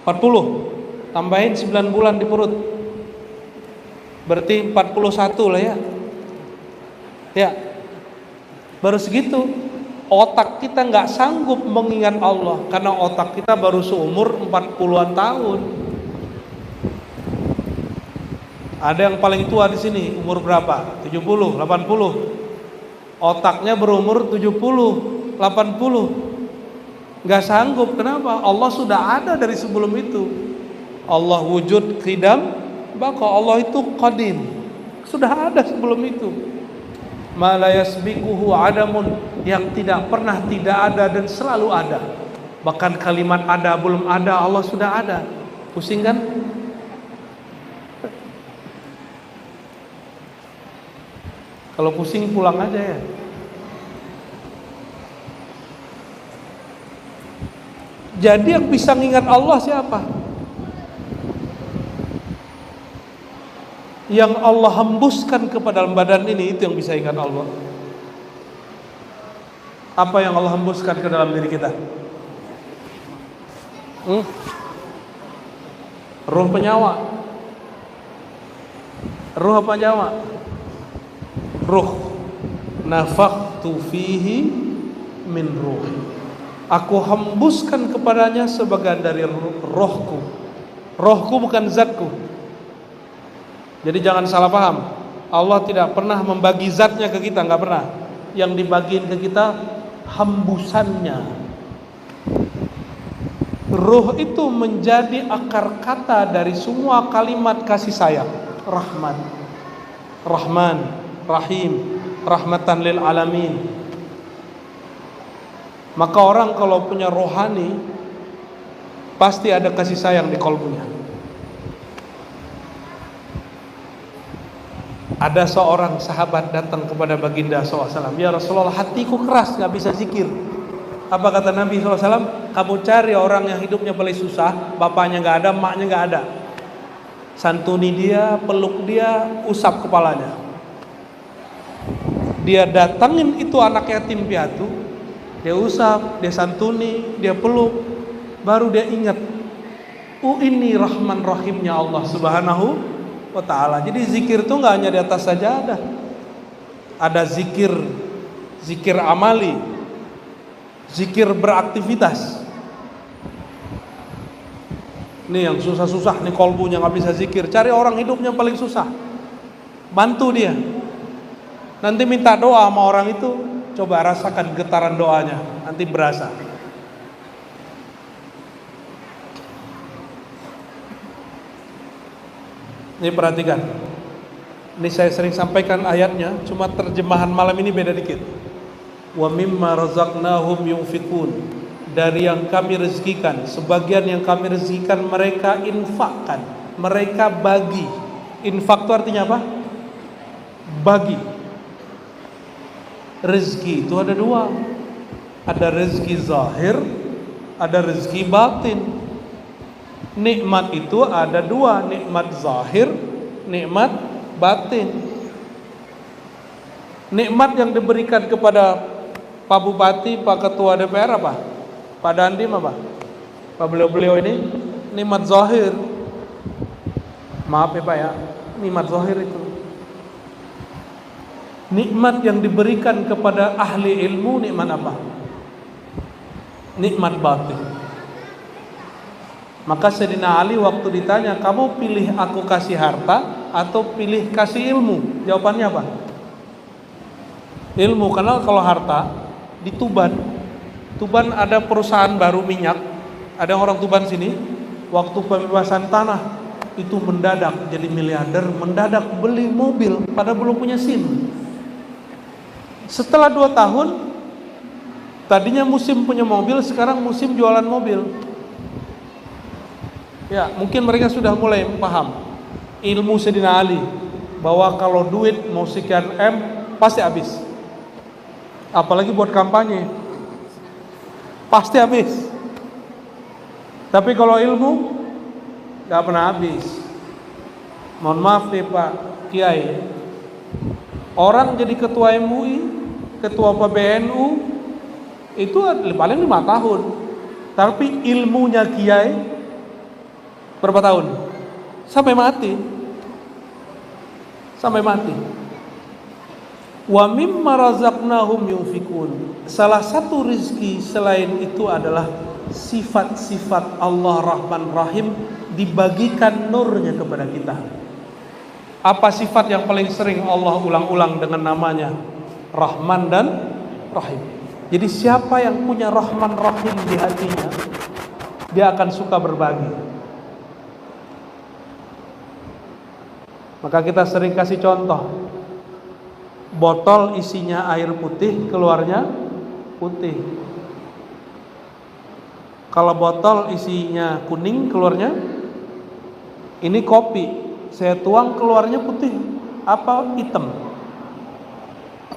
40. Tambahin 9 bulan di perut. Berarti 41 lah ya. Ya. Baru segitu. Otak kita nggak sanggup mengingat Allah karena otak kita baru seumur 40-an tahun. Ada yang paling tua di sini, umur berapa? 70, 80. Otaknya berumur 70, 80. Gak sanggup, kenapa? Allah sudah ada dari sebelum itu. Allah wujud qidam, maka Allah itu qadim. Sudah ada sebelum itu. Ma la yasbiquhu adamun, yang tidak pernah tidak ada dan selalu ada. Bahkan kalimat ada belum ada, Allah sudah ada. Pusing kan? Kalau pusing pulang aja ya. Jadi yang bisa mengingat Allah siapa? Yang Allah hembuskan ke dalam badan ini, itu yang bisa ingat Allah. Apa yang Allah hembuskan ke dalam diri kita? Ruh penyawa. Ruh apa nyawa? Ruh. Nafakhtu fihi min ruhi. Aku hembuskan kepadanya sebagian dari rohku. Rohku bukan zatku. Jadi jangan salah paham. Allah tidak pernah membagi zatnya ke kita, nggak pernah. Yang dibagiin ke kita hembusannya. Ruh itu menjadi akar kata dari semua kalimat kasih sayang. Rahman, Rahman, Rahim, rahmatan lil alamin. Maka orang kalau punya rohani pasti ada kasih sayang di kalbunya. Ada seorang sahabat datang kepada baginda SAW. Ya Rasulullah, hatiku keras, gak bisa zikir. Apa kata Nabi SAW? Kamu cari orang yang hidupnya paling susah, bapaknya gak ada, emaknya gak ada. Santuni dia, peluk dia, usap kepalanya. Dia datangin itu anak yatim piatu, dia usap, dia santuni, dia peluk, baru dia ingat, oh ini Rahman Rahimnya Allah Subhanahu wa ta'ala. Jadi zikir itu gak hanya di atas sajadah. Ada zikir, zikir amali, zikir beraktivitas. Nih yang susah-susah, nih kolbunya gak bisa zikir, cari orang hidupnya paling susah, bantu dia. Nanti minta doa sama orang itu, coba rasakan getaran doanya, nanti berasa. Ini perhatikan. Ini saya sering sampaikan ayatnya, cuma terjemahan malam ini beda dikit. Wa mimma razaqnahum yunfiqun. Dari yang kami rezekikan, sebagian yang kami rezekikan mereka infakkan, mereka bagi. Infak itu artinya apa? Bagi. Rezeki itu ada dua. Ada rezeki zahir, ada rezeki batin. Nikmat itu ada dua, nikmat zahir, nikmat batin. Nikmat yang diberikan kepada Pak Bupati, Pak Ketua DPR apa? Pak Dandim apa? Pak beliau-beliau ini nikmat zahir. Maaf ya Pak ya, nikmat zahir itu. Nikmat yang diberikan kepada ahli ilmu, nikmat apa? Nikmat batin. Maka Sayyidina Ali waktu ditanya, kamu pilih aku kasih harta atau pilih kasih ilmu? Jawabannya apa? Ilmu. Karena kalau harta di Tuban ada perusahaan baru minyak. Ada orang Tuban sini, waktu pembebasan tanah itu mendadak jadi miliarder, mendadak beli mobil padahal belum punya SIM. Setelah 2 tahun, tadinya musim punya mobil, sekarang musim jualan mobil. Ya, mungkin mereka sudah mulai paham ilmu Sayyidina Ali, bahwa kalau duit mau sekian M pasti habis. Apalagi buat kampanye, pasti habis. Tapi kalau ilmu gak pernah habis. Mohon maaf nih Pak Kiai, orang jadi ketua MUI, ketua PBNU itu paling 5 tahun, tapi ilmunya Kiai berapa tahun? Sampai mati. Sampai mati. Wa mimma razaqnahum yunfikun. Salah satu rezeki selain itu adalah sifat-sifat Allah Rahman Rahim, dibagikan nurnya kepada kita. Apa sifat yang paling sering Allah ulang-ulang dengan namanya? Rahman dan Rahim. Jadi siapa yang punya Rahman Rahim di hatinya, dia akan suka berbagi. Maka kita sering kasih contoh, botol isinya air putih, keluarnya putih. Kalau botol isinya kuning, keluarnya ini kopi, saya tuang keluarnya putih apa hitam.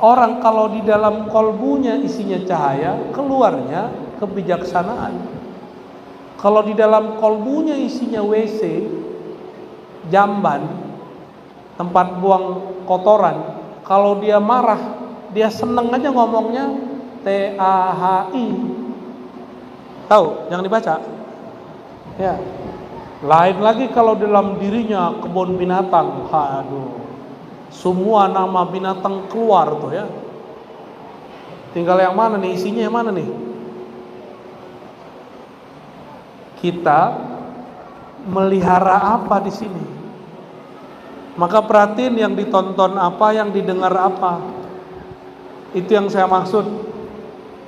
Orang kalau di dalam kolbunya isinya cahaya, keluarnya kebijaksanaan. Kalau di dalam kolbunya isinya WC, jamban, tempat buang kotoran, kalau dia marah, dia seneng aja ngomongnya TAHI. Tahu? Jangan dibaca. Ya. Lain lagi kalau dalam dirinya kebun binatang, aduh, semua nama binatang keluar tuh ya. Tinggal yang mana nih, isinya yang mana nih? Kita melihara apa di sini? Maka perhatiin yang ditonton apa, yang didengar apa. Itu yang saya maksud,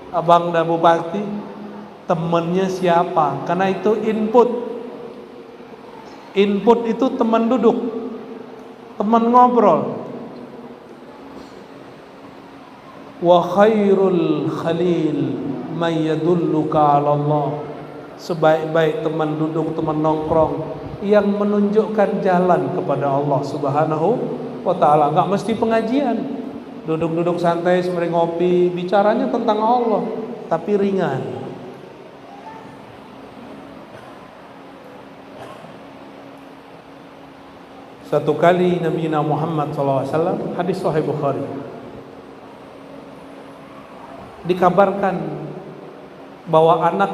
Abang dan Bupati, temennya siapa? Karena itu input. Input itu teman duduk, teman ngobrol. Wa khairul khalil may yadulluka 'ala Allah. Sebaik-baik teman duduk, teman nongkrong yang menunjukkan jalan kepada Allah Subhanahu wa taala. Enggak mesti pengajian. Duduk-duduk santai sembari ngopi, bicaranya tentang Allah, tapi ringan. Satu kali Nabi Muhammad SAW, hadis Sahih Bukhari, dikabarkan bahwa anak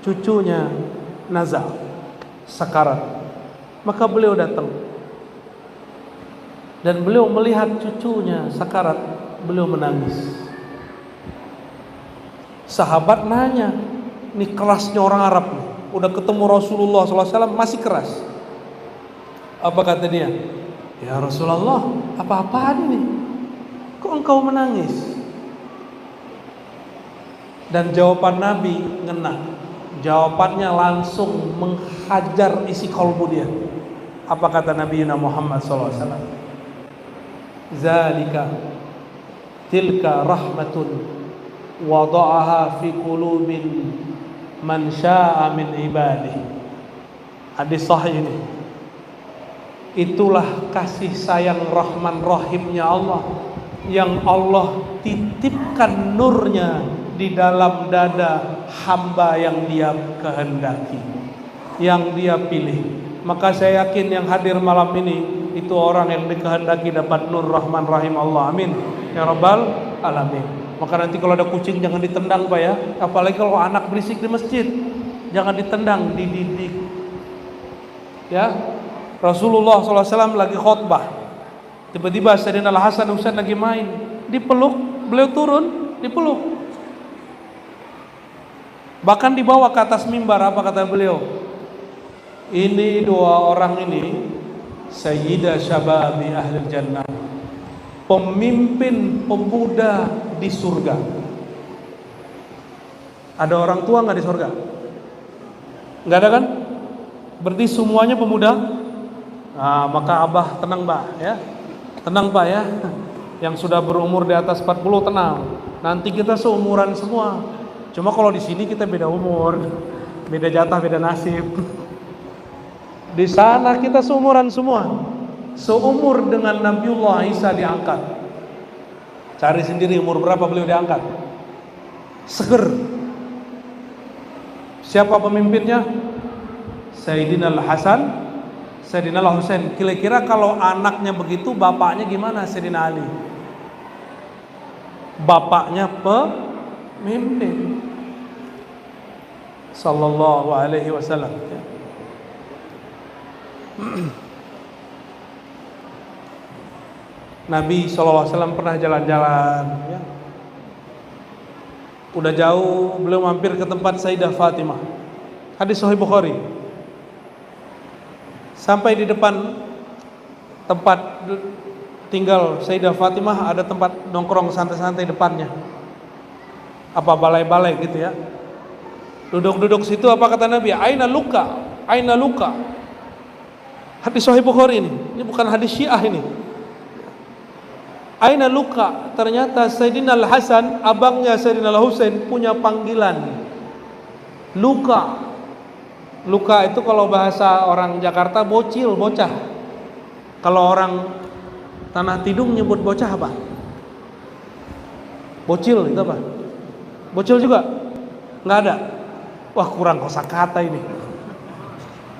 cucunya nazar, sakarat. Maka beliau datang dan beliau melihat cucunya sakarat, beliau menangis. Sahabat nanya, ini kerasnya orang Arab nih, udah ketemu Rasulullah SAW masih keras. Apa kata dia? Ya Rasulullah, apa-apaan ini? Kok engkau menangis? Dan jawaban Nabi ngena. Jawabannya langsung menghajar isi kalbu dia. Apa kata Nabi Muhammad SAW? Zalika tilka rahmatun wada'aha fi qulubin man sya'a min ibadihi. Hadis sahih ini. Itulah kasih sayang Rahman Rahimnya Allah, yang Allah titipkan nurnya di dalam dada hamba yang dia kehendaki, yang dia pilih. Maka saya yakin yang hadir malam ini itu orang yang dikehendaki dapat nur Rahman Rahim Allah. Amin ya rabbal alamin. Maka nanti kalau ada kucing jangan ditendang Pak ya. Apalagi kalau anak berisik di masjid, jangan ditendang, dididik. Ya, Rasulullah SAW lagi khutbah, tiba-tiba Sayyidina Al-Hasan Husain lagi main, dipeluk, beliau turun, dipeluk. Bahkan dibawa ke atas mimbar. Apa kata beliau? Ini dua orang ini Sayyidah Syababi Ahlil Jannah, pemimpin pemuda di surga. Ada orang tua nggak di surga? Nggak ada kan? Berarti semuanya pemuda. Nah, maka Abah tenang Mbak ya. Tenang Pak ya. Yang sudah berumur di atas 40 tenang. Nanti kita seumuran semua. Cuma kalau di sini kita beda umur, beda jatah, beda nasib. Di sana kita seumuran semua. Seumur dengan Nabiullah Isa diangkat. Cari sendiri umur berapa beliau diangkat. Seger. Siapa pemimpinnya? Sayyidina Al-Hasan, Sayyidina Al-Husain. Kira-kira kalau anaknya begitu, bapaknya gimana? Sayyidina Ali. Bapaknya pemimpin. Sallallahu alaihi wasallam. Nabi SAW pernah jalan-jalan ya. Udah jauh, beliau mampir ke tempat Sayyidah Fatimah. Hadis Sahih Bukhari. Sampai di depan tempat tinggal Sayyidah Fatimah, ada tempat nongkrong santai-santai depannya. Apa balai-balai gitu ya. Duduk-duduk situ, apa kata Nabi? Aina luka, aina luka. Hadis Sahih Bukhari ini bukan hadis Syiah ini. Aina luka, ternyata Sayyidina Al-Hasan, abangnya Sayyidina Al-Husain punya panggilan luka. Luka itu kalau bahasa orang Jakarta bocil, bocah. Kalau orang Tanah Tidung nyebut bocah apa? Bocil itu apa? Bocil juga? Nggak ada? Wah, kurang kosakata ini.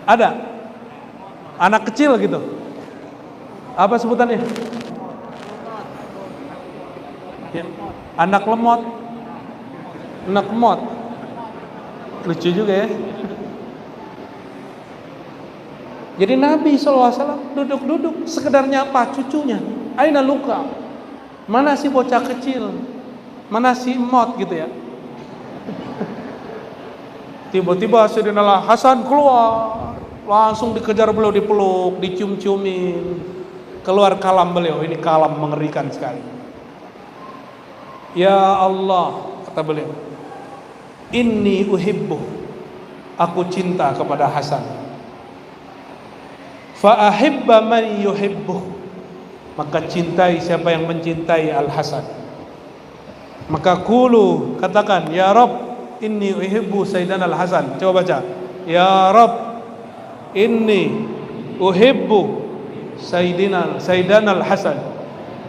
Ada? Anak kecil gitu. Apa sebutannya? Ya. Anak lemot. Anak lemot. Lucu juga ya. Jadi Nabi SAW duduk-duduk, sekedarnya apa? Cucunya. Aina luka. Mana si bocah kecil? Mana si emot gitu ya. Tiba-tiba Sayyidina Hasan keluar. langsung dikejar beliau, dipeluk, dicium-ciumin. Keluar kalam beliau, ini kalam mengerikan sekali. Ya Allah, kata beliau, inni uhibbu, aku cinta kepada Hasan. Fa ahibba man yuhibbu, maka cintai siapa yang mencintai Al Hasan. Maka qulu, katakan, ya Rabb, inni uhibbu Sayyidina Al Hasan. Coba baca, ya Rabb, inni uhibbu Sayyidina Al Hasan.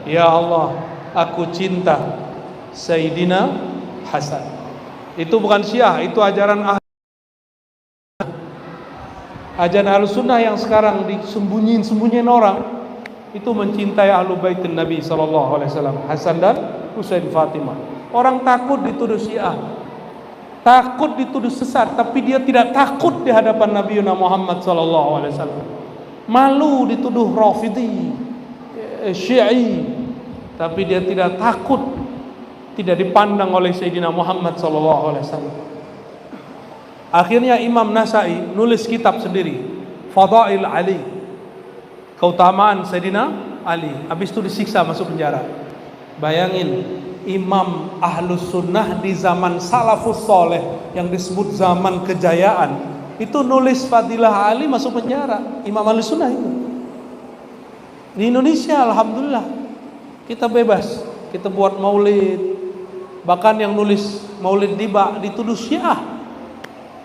Ya Allah, aku cinta Sayyidina Hasan. Itu bukan Syiah, itu ajaran Ahlus Sunnah yang sekarang disembunyiin orang. Itu mencintai Ahlul Baitin Nabi sallallahu alaihi wasallam, Hasan dan Husain Fatimah. Orang takut dituduh Syiah, takut dituduh sesat, tapi dia tidak takut di hadapan Nabi Muhammad sallallahu alaihi wasallam. Malu dituduh Rafidhi, Syi'i, tapi dia tidak takut, tidak dipandang oleh Sayyidina Muhammad sallallahu alaihi wasallam. Akhirnya Imam Nasai nulis kitab sendiri, Fadail Ali, keutamaan Sayyidina Ali. Habis itu disiksa, masuk penjara. Bayangin, Imam Ahlus Sunnah di zaman Salafus Soleh yang disebut zaman kejayaan, itu nulis Fadilah Ali, masuk penjara. Imam Ahlus Sunnah itu. Di Indonesia alhamdulillah kita bebas, kita buat maulid. Bahkan yang nulis maulid dituduh Syiah.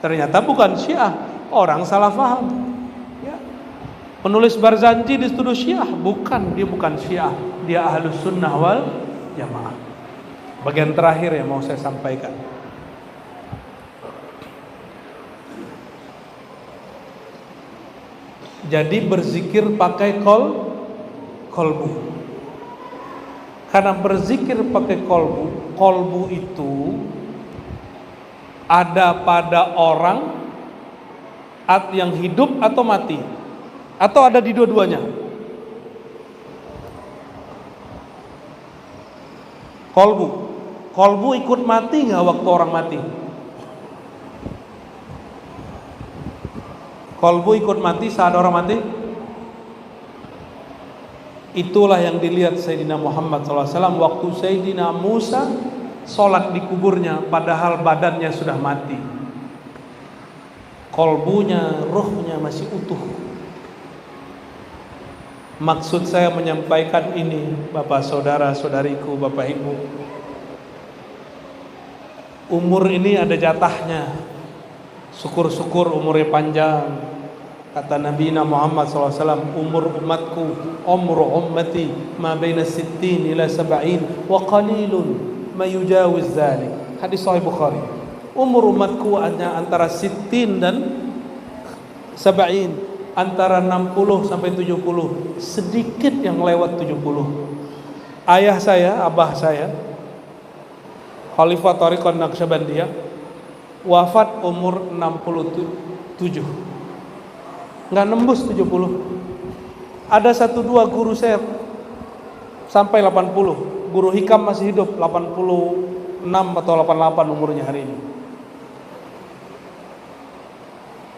Ternyata bukan Syiah, orang salah paham. Ya. Penulis Barzanji dituduh Syiah, bukan, dia bukan Syiah, dia Ahlus Sunnah wal Jamaah. Bagian terakhir yang mau saya sampaikan. Jadi berzikir pakai kolbu. Karena berzikir pakai kolbu itu ada pada orang yang hidup atau mati, atau ada di dua-duanya. Kolbu ikut mati nggak waktu orang mati? Kolbu ikut mati saat orang mati? Itulah yang dilihat Sayyidina Muhammad SAW waktu Sayyidina Musa sholat di kuburnya, padahal badannya sudah mati. Kolbunya, rohnya masih utuh. Maksud saya menyampaikan ini, Bapak saudara saudariku, Bapak Ibu, umur ini ada jatahnya. Syukur-syukur umurnya panjang. Kata Nabi Muhammad SAW, umur umatku, umru ummati ma baina 60 ila 70 wa qalilun ma yujawiz dzalik. Hadis sahih Bukhari. Umur umatku hanya antara 60 dan 70, antara 60 sampai 70, sedikit yang lewat 70. Ayah saya, abah saya, Khalifah Thariqah Naqsyabandiyah, wafat umur 67, nggak nembus 70. Ada 1-2 guru saya sampai 80. Guru Hikam masih hidup, 86 atau 88 umurnya hari ini.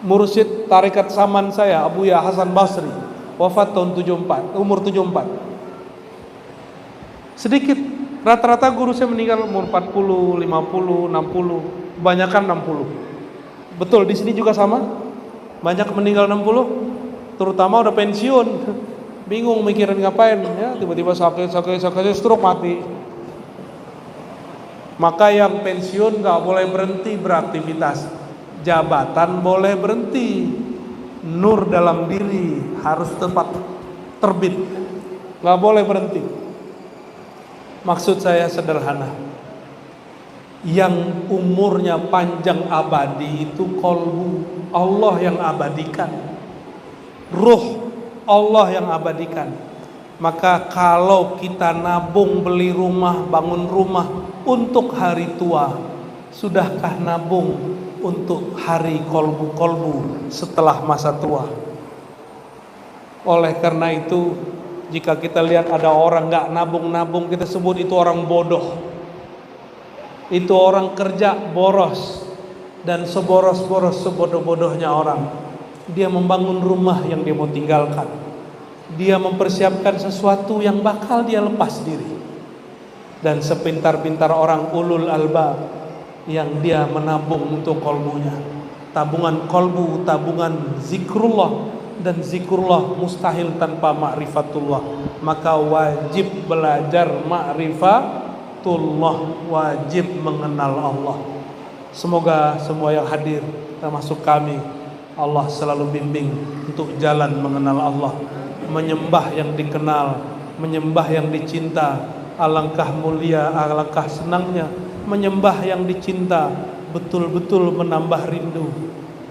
Mursyid tarekat Saman saya, Abuya Hasan Basri, wafat tahun 74, umur 74. Sedikit, rata-rata guru saya meninggal umur 40, 50, 60, kebanyakan 60. Betul, di sini juga sama. Banyak meninggal 60, terutama udah pensiun. Bingung mikirin ngapain, ya, tiba-tiba sakit, stroke, mati. Maka yang pensiun gak boleh berhenti beraktivitas. Jabatan boleh berhenti, nur dalam diri harus tepat terbit, gak boleh berhenti. Maksud saya sederhana, yang umurnya panjang abadi itu kolbu, Allah yang abadikan, ruh Allah yang abadikan. Maka kalau kita nabung beli rumah, bangun rumah untuk hari tua, sudahkah nabung untuk hari kolbu-kolbu setelah masa tua? Oleh karena itu, jika kita lihat ada orang gak nabung-nabung, kita sebut itu orang bodoh. Itu orang kerja boros, dan seboros-boros sebodoh-bodohnya orang Dia membangun rumah yang dia mau tinggalkan. Dia mempersiapkan sesuatu yang bakal dia lepas diri. Dan sepintar-pintar orang ulul albab yang dia menabung untuk kolbunya. Tabungan kolbu, tabungan zikrullah. Dan zikrullah mustahil tanpa ma'rifatullah. Maka wajib belajar ma'rifatullah, wajib mengenal Allah. Semoga semua yang hadir, termasuk kami, Allah selalu bimbing untuk jalan mengenal Allah, menyembah yang dikenal, menyembah yang dicinta. Alangkah mulia, alangkah senangnya menyembah yang dicinta, betul-betul menambah rindu.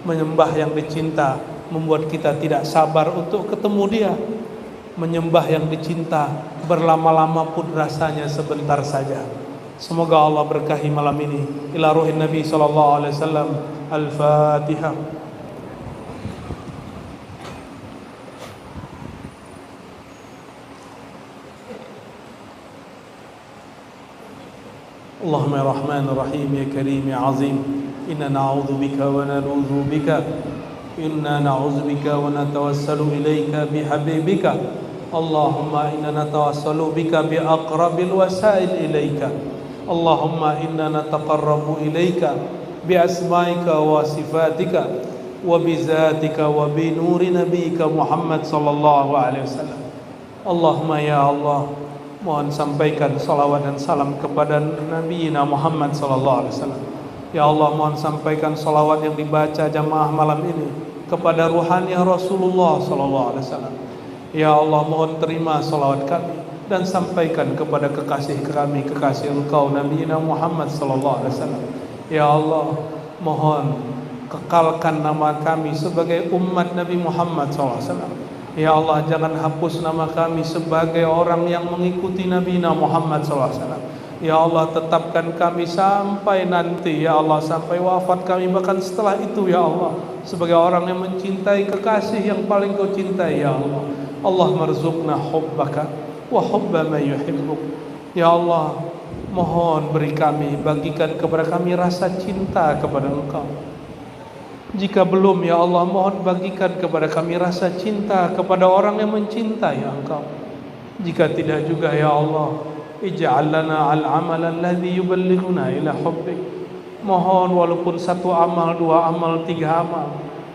Menyembah yang dicinta membuat kita tidak sabar untuk ketemu dia. Menyembah yang dicinta berlama-lama pun rasanya sebentar saja. Semoga Allah berkahi malam ini. Ila ruhin Nabi sallallahu alaihi wasallam. Al-Fatihah. Allahumma ya Rahman Rahim ya Karim ya Azim. Inna na'udzu bika wa na'udzu bika. Inna na'udzu bika wa natawassalu ilaika bihabibika. Allahumma inna natawassalu bika bi aqrabil wasail ilaika. Allahumma inna nataqarrabu ilaika bi asma'ika wa sifatika wa bi zatika wa bi nuri nabiyyika Muhammad sallallahu alaihi wasallam. Allahumma ya Allah, mohon sampaikan salawat dan salam kepada Nabi Muhammad sallallahu alaihi wasallam. Ya Allah, mohon sampaikan salawat yang dibaca jamaah malam ini kepada ruhani Rasulullah sallallahu alaihi wasallam. Ya Allah, mohon terima salawat kami dan sampaikan kepada kekasih kami, kekasih Engkau Nabi Muhammad sallallahu alaihi wasallam. Ya Allah, mohon kekalkan nama kami sebagai umat Nabi Muhammad sallallahu alaihi wasallam. Ya Allah, jangan hapus nama kami sebagai orang yang mengikuti Nabi Muhammad SAW. Ya Allah, tetapkan kami sampai nanti, ya Allah, sampai wafat kami, bahkan setelah itu, ya Allah, sebagai orang yang mencintai kekasih yang paling kau cintai, ya Allah. Allah marzuqna hubbaka wa hubba man yuhibbuk. Ya Allah, mohon beri kami, bagikan kepada kami rasa cinta kepada Engkau. Jika belum, ya Allah, mohon bagikan kepada kami rasa cinta kepada orang yang mencintai Engkau. Jika tidak juga, ya Allah, ij'al lana al-amal alladhi yuballighuna ila hubbik. Mohon walaupun satu amal, dua amal, tiga amal,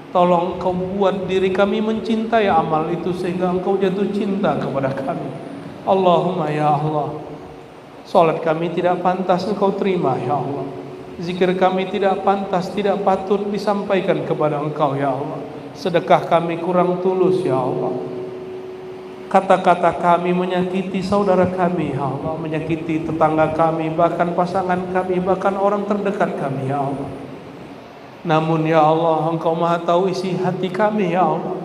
tolong Engkau buat diri kami mencintai amal itu sehingga Engkau jatuh cinta kepada kami. Allahumma ya Allah, salat kami tidak pantas Engkau terima, ya Allah. Zikir kami tidak pantas, tidak patut disampaikan kepada Engkau, ya Allah. Sedekah kami kurang tulus, ya Allah. Kata-kata kami menyakiti saudara kami, ya Allah, menyakiti tetangga kami, bahkan pasangan kami, bahkan orang terdekat kami, ya Allah. Namun ya Allah, Engkau Maha tahu isi hati kami, ya Allah.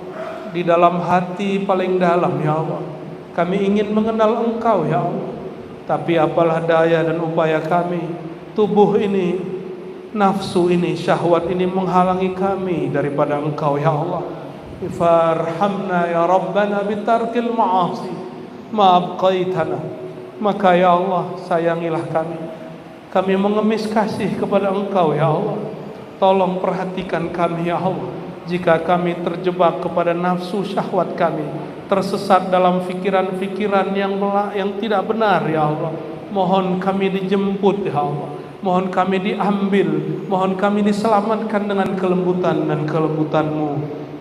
Di dalam hati paling dalam, ya Allah, kami ingin mengenal Engkau, ya Allah. Tapi apalah daya dan upaya kami, tubuh ini, nafsu ini, syahwat ini menghalangi kami daripada Engkau, ya Allah. Farhamna ya Rabbana bitarkil ma'asi ma abqaitana. Maka ya Allah, sayangilah kami. Kami mengemis kasih kepada Engkau, ya Allah. Tolong perhatikan kami, ya Allah. Jika kami terjebak kepada nafsu syahwat kami, tersesat dalam fikiran-fikiran yang tidak benar, ya Allah, mohon kami dijemput, ya Allah. Mohon kami diambil, mohon kami diselamatkan dengan kelembutan dan kelembutan-Mu,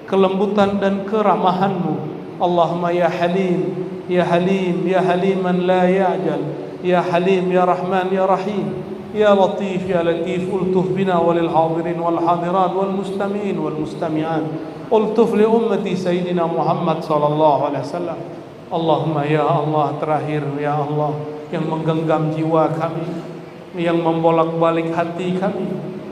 kelembutan dan keramahan-Mu. Allahumma ya Halim, ya Halim, ya Haliman la ya'jal, ya Halim, ya Rahman, ya Rahim, ya Latif, ya Latif. Ultuf bina walil hadirin wal hadirat wal mustami'in wal mustami'at. Ultuf li ummati Sayyidina Muhammad sallallahu alaihi wasallam. Allahumma ya Allah, terakhir ya Allah, yang menggenggam jiwa kami, yang membolak-balik hati kami,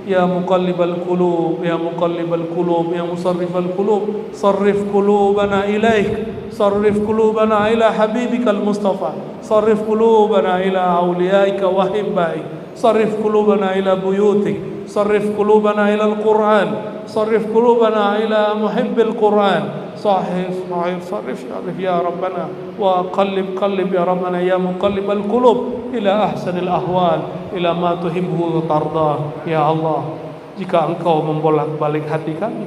ya muqallibal qulub, ya muqallibal qulub, ya musarrifal qulub, sarrif qulubana ilaik, sarrif qulubana ila habibikal mustafa, sarrif qulubana ila awliyaika wa hibbaik, sarrif qulubana ila buyutik, sarrif qulubana ila al-Quran, sarrif qulubana ila muhibbil Quran. صاحب صرف يا ربنا وقلب يا ربنا يا مقلب القلوب إلى أحسن الأحوال إلى ما تحبه وترضاه. Ya Allah, jika Engkau membolak-balik hati kami,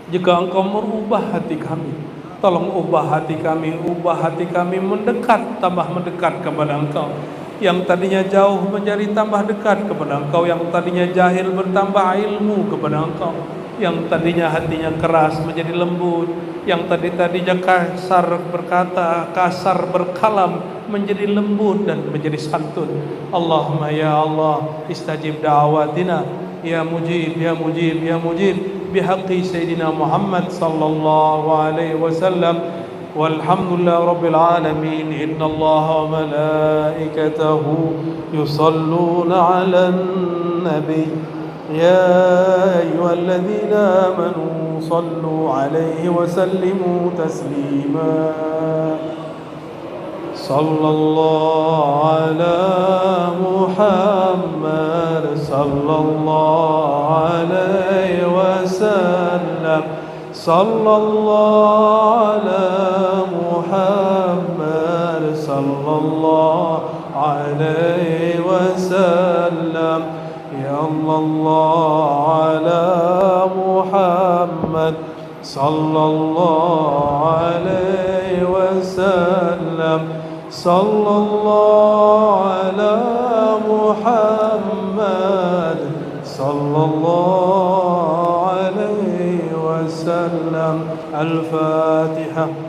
Jika Engkau merubah hati kami, tolong ubah hati kami mendekat, tambah mendekat kepada Engkau. Yang tadinya jauh menjadi tambah dekat kepada Engkau, yang tadinya jahil bertambah ilmu kepada Engkau, yang tadinya hatinya keras menjadi lembut, yang tadinya kasar berkata, kasar berkalam menjadi lembut dan menjadi santun. Allahumma ya Allah, istajib da'awatina ya mujib ya mujib ya mujib bihaqqi sayyidina Muhammad sallallahu alaihi wasallam. والحمد لله رب العالمين. إن الله وملائكته يصلون على النبي يا أيها الذين آمنوا صلوا عليه وسلموا تسليما. صلى الله على محمد صلى الله عليه وسلم. صلى الله على محمد صلى الله عليه وسلم. يا الله على محمد صلى الله عليه وسلم. صلى الله على محمد صلى الله عليه وسلم. الفاتحة.